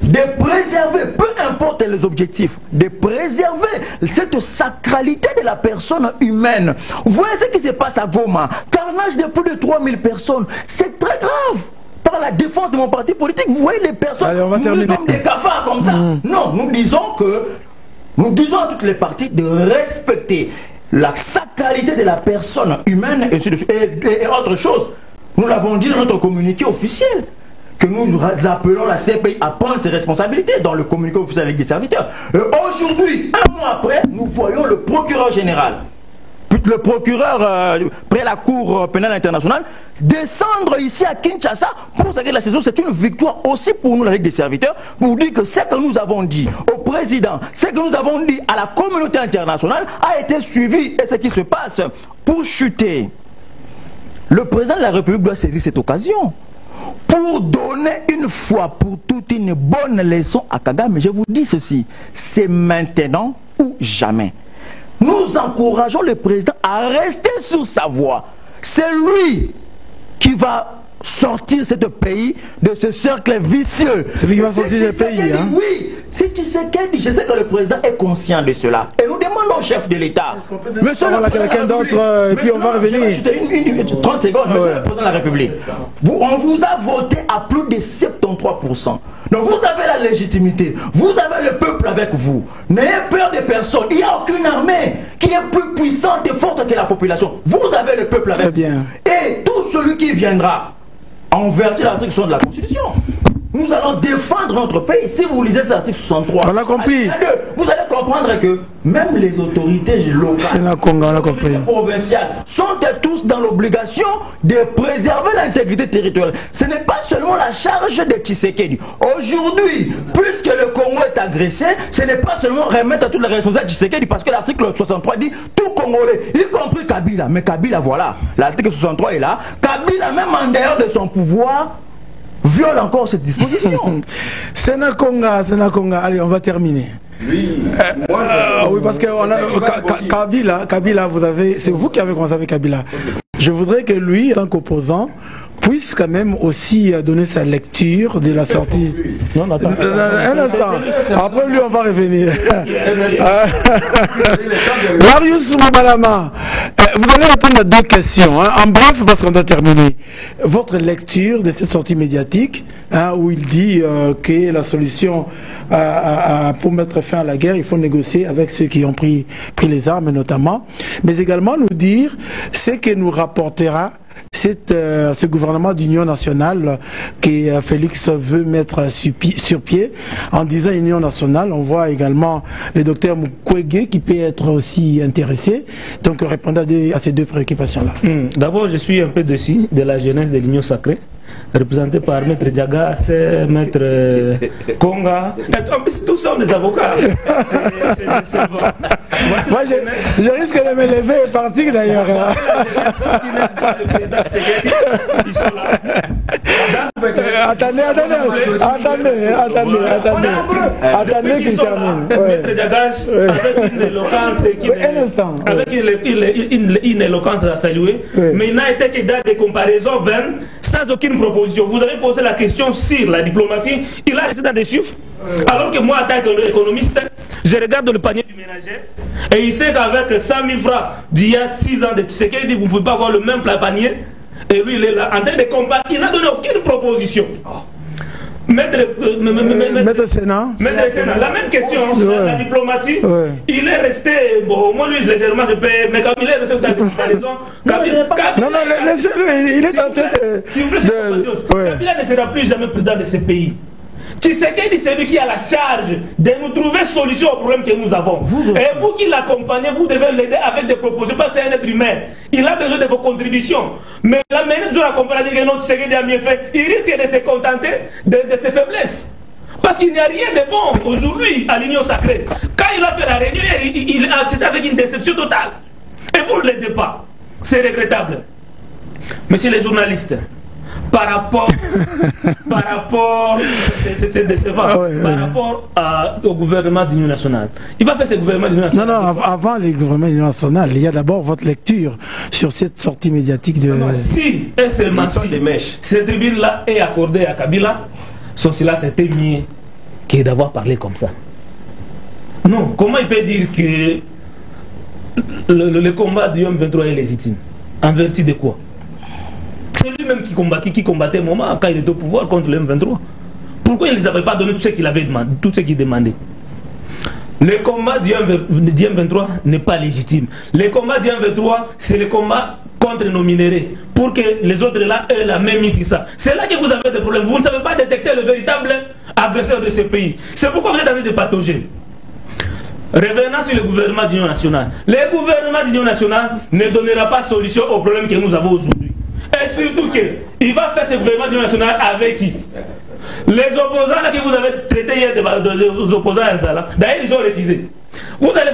de préserver, peu importe les objectifs, de préserver cette sacralité de la personne humaine. Vous voyez ce qui se passe à Goma, carnage de plus de 3000 personnes, c'est très grave. par la défense de mon parti politique. Vous voyez les personnes, allez, on va terminer comme des cafards comme ça. Non, nous disons à toutes les parties de respecter la sacralité de la personne humaine et autre chose. Nous l'avons dit dans notre communiqué officiel, que nous appelons la CPI à prendre ses responsabilités dans le communiqué officiel avec des serviteurs. Aujourd'hui, un mois après, nous voyons le procureur général, le procureur près la Cour pénale internationale, descendre ici à Kinshasa pour sacrer la saison. C'est une victoire aussi pour nous, la Ligue des serviteurs, pour dire que ce que nous avons dit au président, ce que nous avons dit à la communauté internationale a été suivi. Et ce qui se passe pour chuter, le président de la République doit saisir cette occasion pour donner une fois pour toutes une bonne leçon à Kagame. Mais je vous dis ceci, c'est maintenant ou jamais. Nous encourageons le président à rester sur sa voie. C'est lui qui va sortir ce pays de ce cercle vicieux. C'est lui qui va sortir ce pays. Hein? Oui, c'est Tshisekedi. Je sais que le président est conscient de cela. Et nous demandons au chef de l'État. Monsieur le président, quelqu'un d'autre, et puis on va revenir. 30 secondes, monsieur le président de la République. On vous a voté à plus de 73%. Donc vous avez la légitimité, vous avez le peuple avec vous. N'ayez peur de personne. Il n'y a aucune armée qui est plus puissante et forte que la population. Vous avez le peuple avec vous. Et tout celui qui viendra en vertu de l'article 60 de la Constitution, nous allons défendre notre pays. Si vous lisez cet article 63, on a compris. Vous allez comprendre que même les autorités locales, provinciales, sont tous dans l'obligation de préserver l'intégrité territoriale. Ce n'est pas seulement la charge de Tshisekedi. Aujourd'hui, puisque le Congo est agressé, ce n'est pas seulement remettre à toutes les responsables de Tshisekedi, parce que l'article 63 dit tout Congolais, y compris Kabila. Mais Kabila, voilà, l'article 63 est là. Kabila, même en dehors de son pouvoir, viole encore cette disposition. Sénat Conga, allez, on va terminer. Oui, oui, parce que Kabila, c'est vous qui avez commencé avec Kabila. Je voudrais que lui, en tant qu'opposant, puisse quand même aussi donner sa lecture de la sortie. Non, attends. Un instant. Après lui, on va revenir. Marius Moubalama, vous allez répondre à deux questions. Hein. En bref, parce qu'on doit terminer. Votre lecture de cette sortie médiatique, hein, où il dit que la solution pour mettre fin à la guerre, il faut négocier avec ceux qui ont pris les armes notamment, mais également nous dire ce que nous rapportera ce gouvernement d'union nationale que Félix veut mettre sur pied. En disant union nationale, on voit également le docteur Mukwege qui peut être aussi intéressé. Donc répondre à ces deux préoccupations-là. D'abord, je suis un peu déçu de la jeunesse de l'union sacrée, représenté par Maître Diagas, Maître Conga. En plus, tous sont des avocats. C'est bon. Moi, je risque de me lever et partir d'ailleurs. Attendez qu'il termine. Maître Diagas, avec une éloquence une éloquence à saluer, mais il n'a été que dans des comparaisons vaines, sans aucune proposition. Vous avez posé la question sur la diplomatie, il a resté dans des chiffres, alors que moi, en tant qu'économiste, je regarde le panier du ménager et il sait qu'avec 100 000 francs d'il y a 6 ans de Tshisekedi, vous ne pouvez pas avoir le même panier. Et lui, il est là en train de combattre. Il n'a donné aucune proposition. Maître Sénat, la même question, la diplomatie, il est resté, bon, moi lui, légèrement, je peux, mais comme il est resté dans la comparaison, non, laissez-le, il est en train de... S'il vous plaît, Kabila ne sera plus jamais président de ce pays. Tshisekedi, c'est lui qui a la charge de nous trouver solution au problème que nous avons. Et vous qui l'accompagnez, vous devez l'aider avec des propositions, parce que c'est un être humain. Il a besoin de vos contributions. Mais la manière dont l'accompagner, que notre Tshisekedi a mieux fait, il risque de se contenter de ses faiblesses. Parce qu'il n'y a rien de bon aujourd'hui à l'union sacrée. Quand il a fait la réunion, il a accepté avec une déception totale. Et vous ne l'aidez pas. C'est regrettable. Messieurs les journalistes, par rapport c'est décevant, par rapport au gouvernement d'union nationale. Il va faire ce gouvernement d'union nationale. Non, avant les gouvernements d'union nationale, il y a d'abord votre lecture sur cette sortie médiatique de... Si, et seulement si cette tribune-là est accordée à Kabila, son silence était mieux que d'avoir parlé comme ça. Non, comment il peut dire que le combat du M23 est légitime? En vertu de quoi? C'est lui-même lui-même qui combattait au moment quand il était au pouvoir contre le M23. Pourquoi il ne les avait pas donné tout ce qu'il avait demandé, tout ce qu'il demandait? Le combat du M23 n'est pas légitime. Le combat du M23, c'est le combat contre nos minéraux. Pour que les autres là aient la même mise sur ça. C'est là que vous avez des problèmes. Vous ne savez pas détecter le véritable agresseur de ce pays. C'est pourquoi vous êtes en train de patauger. Revenons sur le gouvernement d'union nationale. Le gouvernement d'union nationale ne donnera pas solution aux problèmes que nous avons aujourd'hui. Et surtout qu'il va faire ce gouvernement d'union nationale avec qui? Les opposants là que vous avez traités hier, les opposants à ça, d'ailleurs ils ont refusé. Vous allez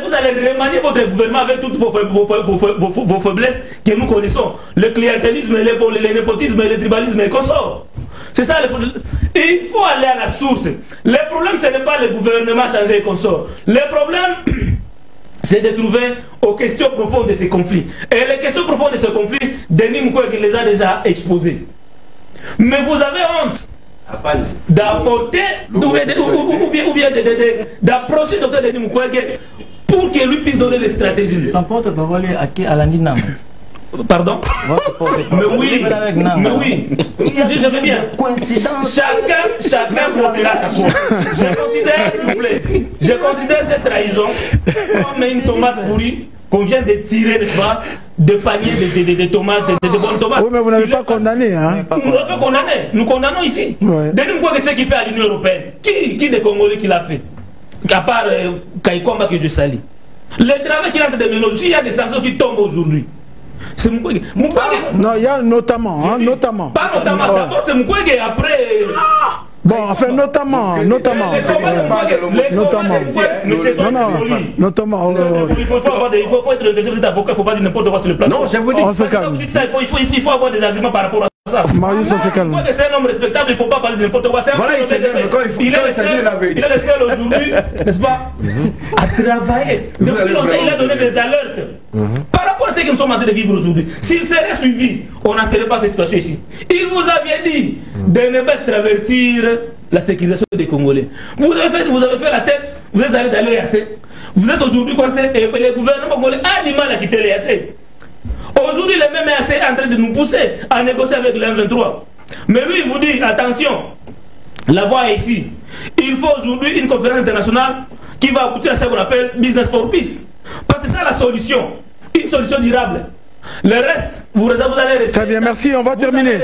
remanier votre gouvernement avec toutes vos faiblesses que nous connaissons. Le clientélisme, le népotisme, le tribalisme et consorts. C'est ça le problème. Il faut aller à la source. Le problème, ce n'est pas le gouvernement changé et consorts. Le problème, c'est de trouver aux questions profondes de ces conflits. Et les questions profondes de ces conflits, Denis Mukwege les a déjà exposées. Mais vous avez honte d'apporter ou bien d'approcher Dr Denis Mukwege pour qu'il lui puisse donner des stratégies. Sans porte-parole à l'Andinam. Pardon? Mais oui, je veux bien. Coïncidence. Chacun prendra sa cour. Je considère, s'il vous plaît, je considère cette trahison comme une tomate pourrie qu'on vient de tirer, n'est-ce pas, de paniers de tomates, de bonnes tomates. Oui, mais vous n'avez pas condamné, hein? Nous n'avons pas condamné. Nous condamnons ici. Ouais. Denis Mukwege, ce qu'il fait à l'Union européenne. Qui des Congolais qui l'a fait? À part Kaikomba que je salue. Le travail qu'il est en train de mener, il y a des sanctions qui tombent aujourd'hui. C'est Mukwege. Non, il y a notamment, hein, notamment. Pas notamment, d'abord c'est Mukwege, après... Bon, enfin, notamment. Il faut être des avocats, il ne faut pas dire n'importe quoi sur le plateau. Non, je vous dis. On se calme. Il faut avoir des arguments par rapport à ça. Marius, on se calme. C'est un homme respectable, il ne faut pas parler de n'importe quoi. Voilà, il est le seul aujourd'hui, n'est-ce pas, à travailler. Depuis longtemps, il a donné des alertes. Par rapport à ce que nous sommes en train de vivre aujourd'hui, s'il serait suivi, on n'en serait pas cette situation ici. Il vous avait dit de ne pas travertir la sécurisation des Congolais. Vous avez fait la tête, vous êtes allé dans l'EAC. Vous êtes aujourd'hui coincé et le gouvernement congolais a du mal à quitter l'EAC. Aujourd'hui, le même EAC est en train de nous pousser à négocier avec le M23. Mais lui, il vous dit, attention, la voie est ici. Il faut aujourd'hui une conférence internationale qui va aboutir à ce qu'on appelle Business for Peace. Parce que c'est ça la solution. Une solution durable. Le reste, vous allez rester. Très bien, merci, on va terminer.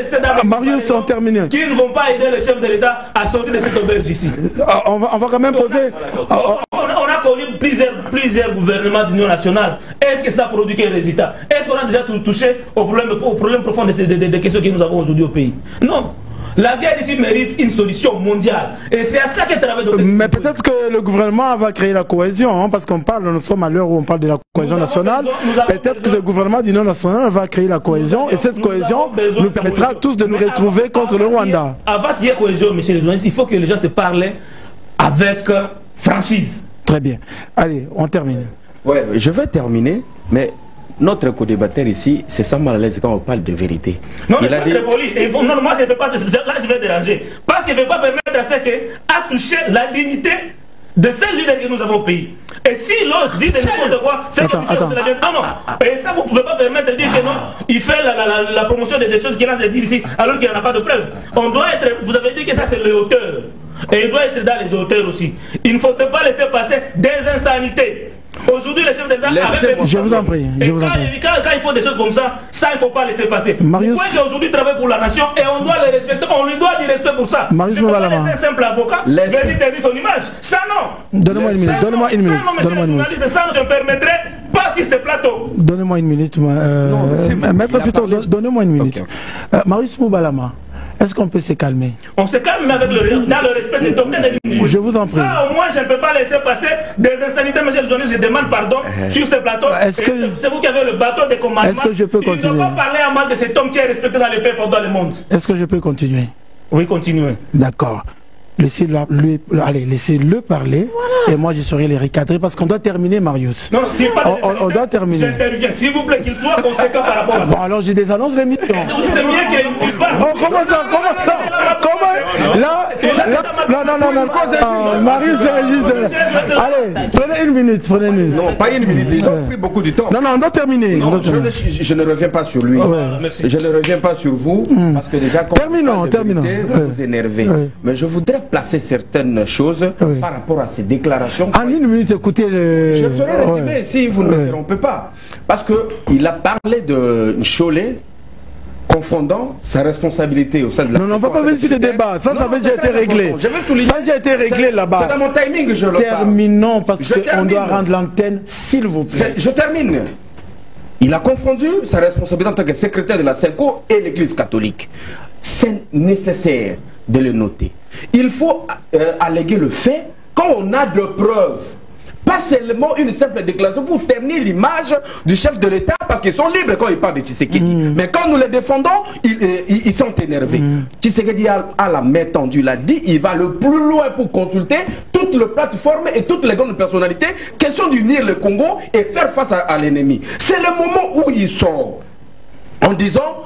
Marius, on termine. Qui ne vont pas aider le chef de l'État à sortir de cette auberge ici. On va quand même poser. On a connu plusieurs gouvernements d'union nationale. Est-ce que ça produit quel résultat? Est-ce qu'on a déjà touché au problème profond des questions que nous avons aujourd'hui au pays? Non. La guerre ici mérite une solution mondiale. Et c'est à ça qu'est travaille notre... Mais peut-être que le gouvernement va créer la cohésion, hein, parce qu'on parle, nous sommes à l'heure où on parle de la cohésion nationale. Peut-être que le gouvernement d'union nationale va créer la cohésion, et cette cohésion nous permettra tous de nous retrouver contre le Rwanda. Avant qu'il y ait cohésion, monsieur les journalistes, il faut que les gens se parlent avec franchise. Très bien. Allez, on termine. Ouais, je vais terminer, mais... Notre co-débatteur ici, c'est ça mal à l'aise quand on parle de vérité. Non, mais il est poli. Non, moi, je ne peux pas. Là, je vais déranger. Parce qu'il ne veut pas permettre à ce à toucher la dignité de ces leaders que nous avons au pays. Et si l'os dit n'importe quoi, c'est comme si on se l'a dit. Non, non. Et ça, vous ne pouvez pas permettre de dire que non, il fait la promotion des choses qu'il a de dire ici, alors qu'il n'y en a pas de preuves. On doit être. Vous avez dit que ça, c'est le hauteur. Et il doit être dans les hauteurs aussi. Il ne faudrait pas laisser passer des insanités. Aujourd'hui, les chefs d'État avaient... Je vous en prie. Quand il faut des choses comme ça, il ne faut pas laisser passer. Marius... Aujourd'hui, travaille pour la nation et on doit le respecter. On lui doit du respect pour ça. Marius, je ne peux pas laisser un simple avocat venir tenir son image. Ça, non. Donnez-moi une minute. Donnez-moi une minute. Donnez-moi une minute. Ça, je ne permettrai pas sur ce plateau. Donnez-moi une minute. Maître Futor, donnez-moi une minute. Marius Moubalama. Est-ce qu'on peut se calmer? On se calme avec dans le respect des doctrines de l'Union. Je vous en prie. Ça, au moins, je ne peux pas laisser passer des insanités, monsieur le journaliste. Je demande pardon sur ce plateau. C'est vous qui avez le bateau de commandement. Est-ce que je peux continuer? Il ne faut pas parler à mal de cet homme qui est respecté dans les pays dans le monde. Est-ce que je peux continuer? Oui, continuez. D'accord. Laissez-le parler, voilà. Et moi je saurai les recadrer parce qu'on doit terminer, Marius. Non, si pas on doit terminer. J'interviens, s'il vous plaît, qu'il soit conséquent par rapport à ça. Bon, alors j'ai des annonces d'émission. C'est mieux qu'il parle. Oh, comment ça? Comment là, non, Marius, Allez, prenez une minute, prenez une minute. Non, pas une minute, ils ont pris beaucoup de temps. Non, on doit terminer. Non, je ne reviens pas sur lui. Je ne reviens pas sur vous, parce que déjà, quand terminons. vous vous énervez. Mais je voudrais placer certaines choses par rapport à ces déclarations. En une minute, écoutez le... Je ferai résumer si vous ne m'interrompez pas. Parce qu'il a parlé de Cholet confondant sa responsabilité au sein de la... Non, on ne va pas venir sur ce débat. Ça avait déjà été réglé. Ça a déjà été réglé là-bas. C'est dans mon timing que je le parle. Terminons parce qu'on doit rendre l'antenne, s'il vous plaît. Je termine. Il a confondu sa responsabilité en tant que secrétaire de la CELCO et l'Église catholique. C'est nécessaire de le noter. Il faut alléguer le fait quand on a de preuves. Pas seulement une simple déclaration pour ternir l'image du chef de l'État parce qu'ils sont libres quand ils parlent de Tshisekedi. Mais quand nous les défendons, ils sont énervés. Tshisekedi a la main tendue, il a dit, il va le plus loin pour consulter toutes les plateformes et toutes les grandes personnalités. Question d'unir le Congo et faire face à l'ennemi. C'est le moment où il sort en disant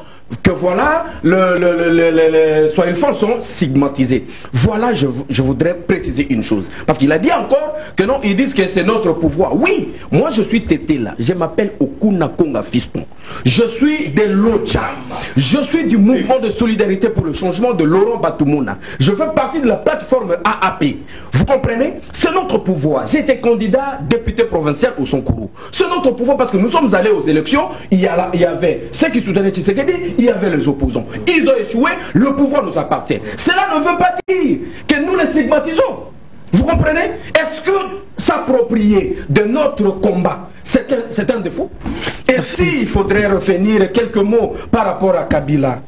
que voilà, soit ils sont stigmatisés. Voilà, je voudrais préciser une chose. Parce qu'il a dit encore que non, ils disent que c'est notre pouvoir. Oui, moi je suis Tété là. Je m'appelle Okuna Konga Fiston. Je suis de l'Ocha. Je suis du mouvement de solidarité pour le changement de Laurent Batoumona. Je fais partie de la plateforme AAP. Vous comprenez? C'est notre pouvoir. J'ai été candidat député provincial au Sonkuru. C'est notre pouvoir parce que nous sommes allés aux élections. Il y avait ceux qui soutenaient Tshisekedi, il y avait les opposants. Ils ont échoué, le pouvoir nous appartient. Cela ne veut pas dire que nous les stigmatisons. Vous comprenez? Est-ce que s'approprier de notre combat, c'est un défaut? Et s'il faudrait revenir quelques mots par rapport à Kabila,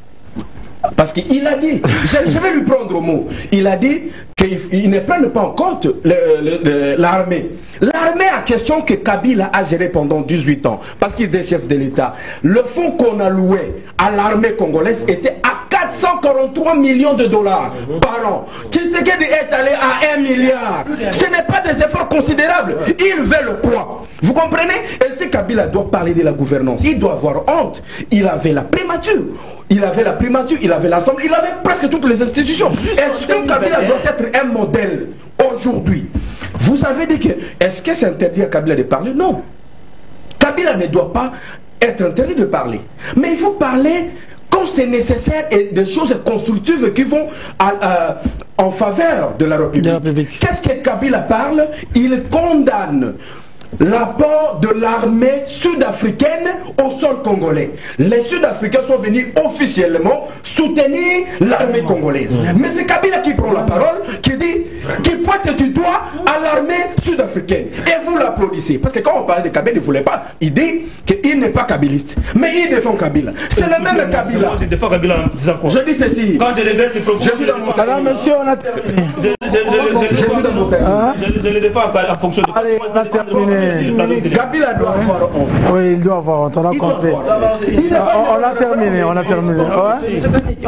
parce qu'il a dit, je vais lui prendre au mot, il a dit qu'il ne prenne pas en compte l'armée. L'armée a question que Kabila a géré pendant 18 ans, parce qu'il était chef de l'État. Le fonds qu'on a loué à l'armée congolaise était à 443 millions de dollars par an. Tshisekedi est allé à 1 milliard. Ce n'est pas des efforts considérables. Ils veulent quoi? Vous comprenez? Et si Kabila doit parler de la gouvernance, il doit avoir honte. Il avait la primature. Il avait la primature, il avait l'Assemblée, il avait presque toutes les institutions. Est-ce que Kabila doit être un modèle aujourd'hui? Vous avez dit que, est-ce que c'est interdit à Kabila de parler? Non. Kabila ne doit pas être interdit de parler. Mais il faut parler quand c'est nécessaire et des choses constructives qui vont en faveur de la République. Qu'est-ce que Kabila parle? Il condamne l'apport de l'armée sud-africaine au sol congolais. Les Sud-Africains sont venus officiellement soutenir l'armée congolaise. Mais c'est Kabila qui prend la parole, qui dit, qui pointe du doigt à l'armée sud-africaine. Et vous l'applaudissez. Parce que quand on parlait de Kabila, il ne voulait pas. Il dit qu'il n'est pas kabiliste. Mais il défend Kabila. C'est le même Kabila. Je défends Kabila en disant quoi? Je dis ceci. Quand je regrette ses propos, je suis dans mon terrain. Alors, monsieur, on a terminé. Je suis dans mon terrain. Je le défends en fonction de... Allez, on a terminé. Kabila doit avoir honte. Oui, il doit avoir honte. On a compris. On a terminé. On a terminé.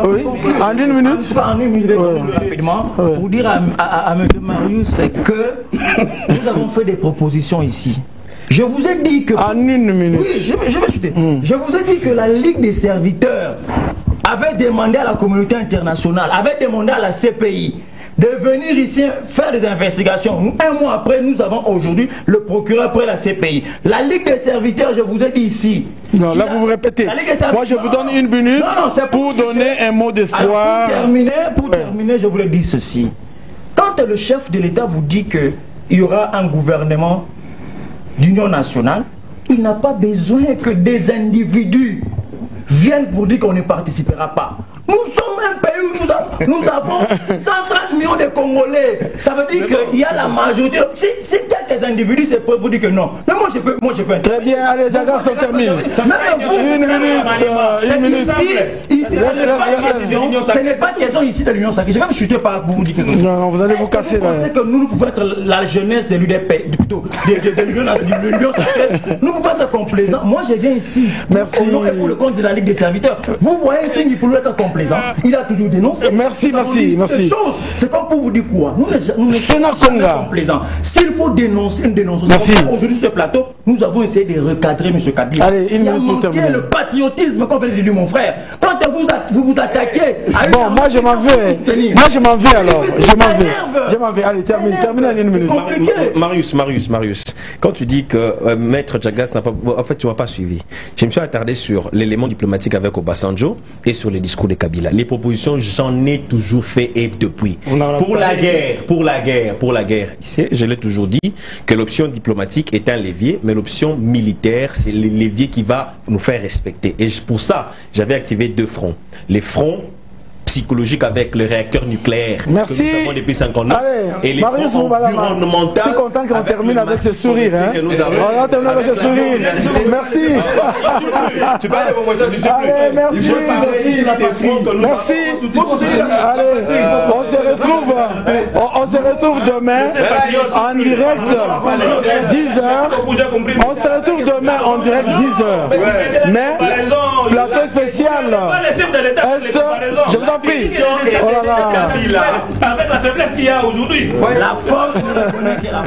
Oui. En une minute. En une minute, rapidement, pour dire à M. Marius que nous avons fait des propositions ici. Je vous ai dit que... En une minute. Oui, je vais chuter. Je vous ai dit que la Ligue des serviteurs avait demandé à la communauté internationale, avait demandé à la CPI de venir ici faire des investigations. Un mois après, nous avons aujourd'hui le procureur après la CPI. La Ligue des serviteurs, je vous ai dit ici. Non, là vous vous répétez. Moi je vous donne une minute pour donner un mot d'espoir. Pour terminer, je voulais dire ceci. Quand le chef de l'État vous dit qu'il y aura un gouvernement d'union nationale, il n'a pas besoin que des individus viennent pour dire qu'on ne participera pas. Nous sommes un pays où nous avons 130 millions de Congolais. Ça veut dire qu'il y a la majorité. Si quelques individus se prêtent pour dire que non. Mais moi je peux. Très bien, allez, chacun s'en termine. Une minute. Ici, ce n'est pas question ici de l'Union sacrée. Je vais vous chuter par vous dire que non. Non, vous allez vous casser là. Vous pensez que nous pouvons être la jeunesse de l'UDP, plutôt de l'Union sacrée. Nous pouvons être complaisants. Moi je viens ici. Merci. Pour le compte de la Ligue des serviteurs. Vous voyez Tingi pour être complaisant. Il a toujours dénoncé. Merci. C'est comme pour vous dire quoi? Nous ne sommes pas complaisants. S'il faut dénoncer une dénonciation, aujourd'hui sur ce plateau, nous avons essayé de recadrer M. Kabila. Allez, une minute pour terminer. Le patriotisme qu'on fait de lui, mon frère. Quand vous vous vous attaquez. Bon, moi je m'en vais. Moi je m'en vais alors. Je m'en vais. Allez, termine en une minute. Marius, quand tu dis que Maître Djagas n'a pas... En fait, tu m'as pas suivi. Je me suis attardé sur l'élément diplomatique avec Obasanjo et sur les discours de Kabila. Les propositions, j'en ai toujours fait et depuis. Pour la guerre. Je l'ai toujours dit que l'option diplomatique est un levier, mais l'option militaire, c'est le levier qui va nous faire respecter. Et pour ça, j'avais activé 2 fronts. Les fronts psychologiques avec le réacteur nucléaire que nous avons depuis 59 et les Marius fronts environnementaux. Je suis content qu'on termine avec ce sourire. Hein? On termine avec ce sourire. Merci. Tu parles de moi ça, tu sais plus. Allez, merci. Merci. Allez, on se retrouve demain en direct 10h. On se retrouve demain en direct 10h. Mais plateau spécial. Je vous en prie. Oh là là. Avec la faiblesse qu'il y a aujourd'hui. La force de la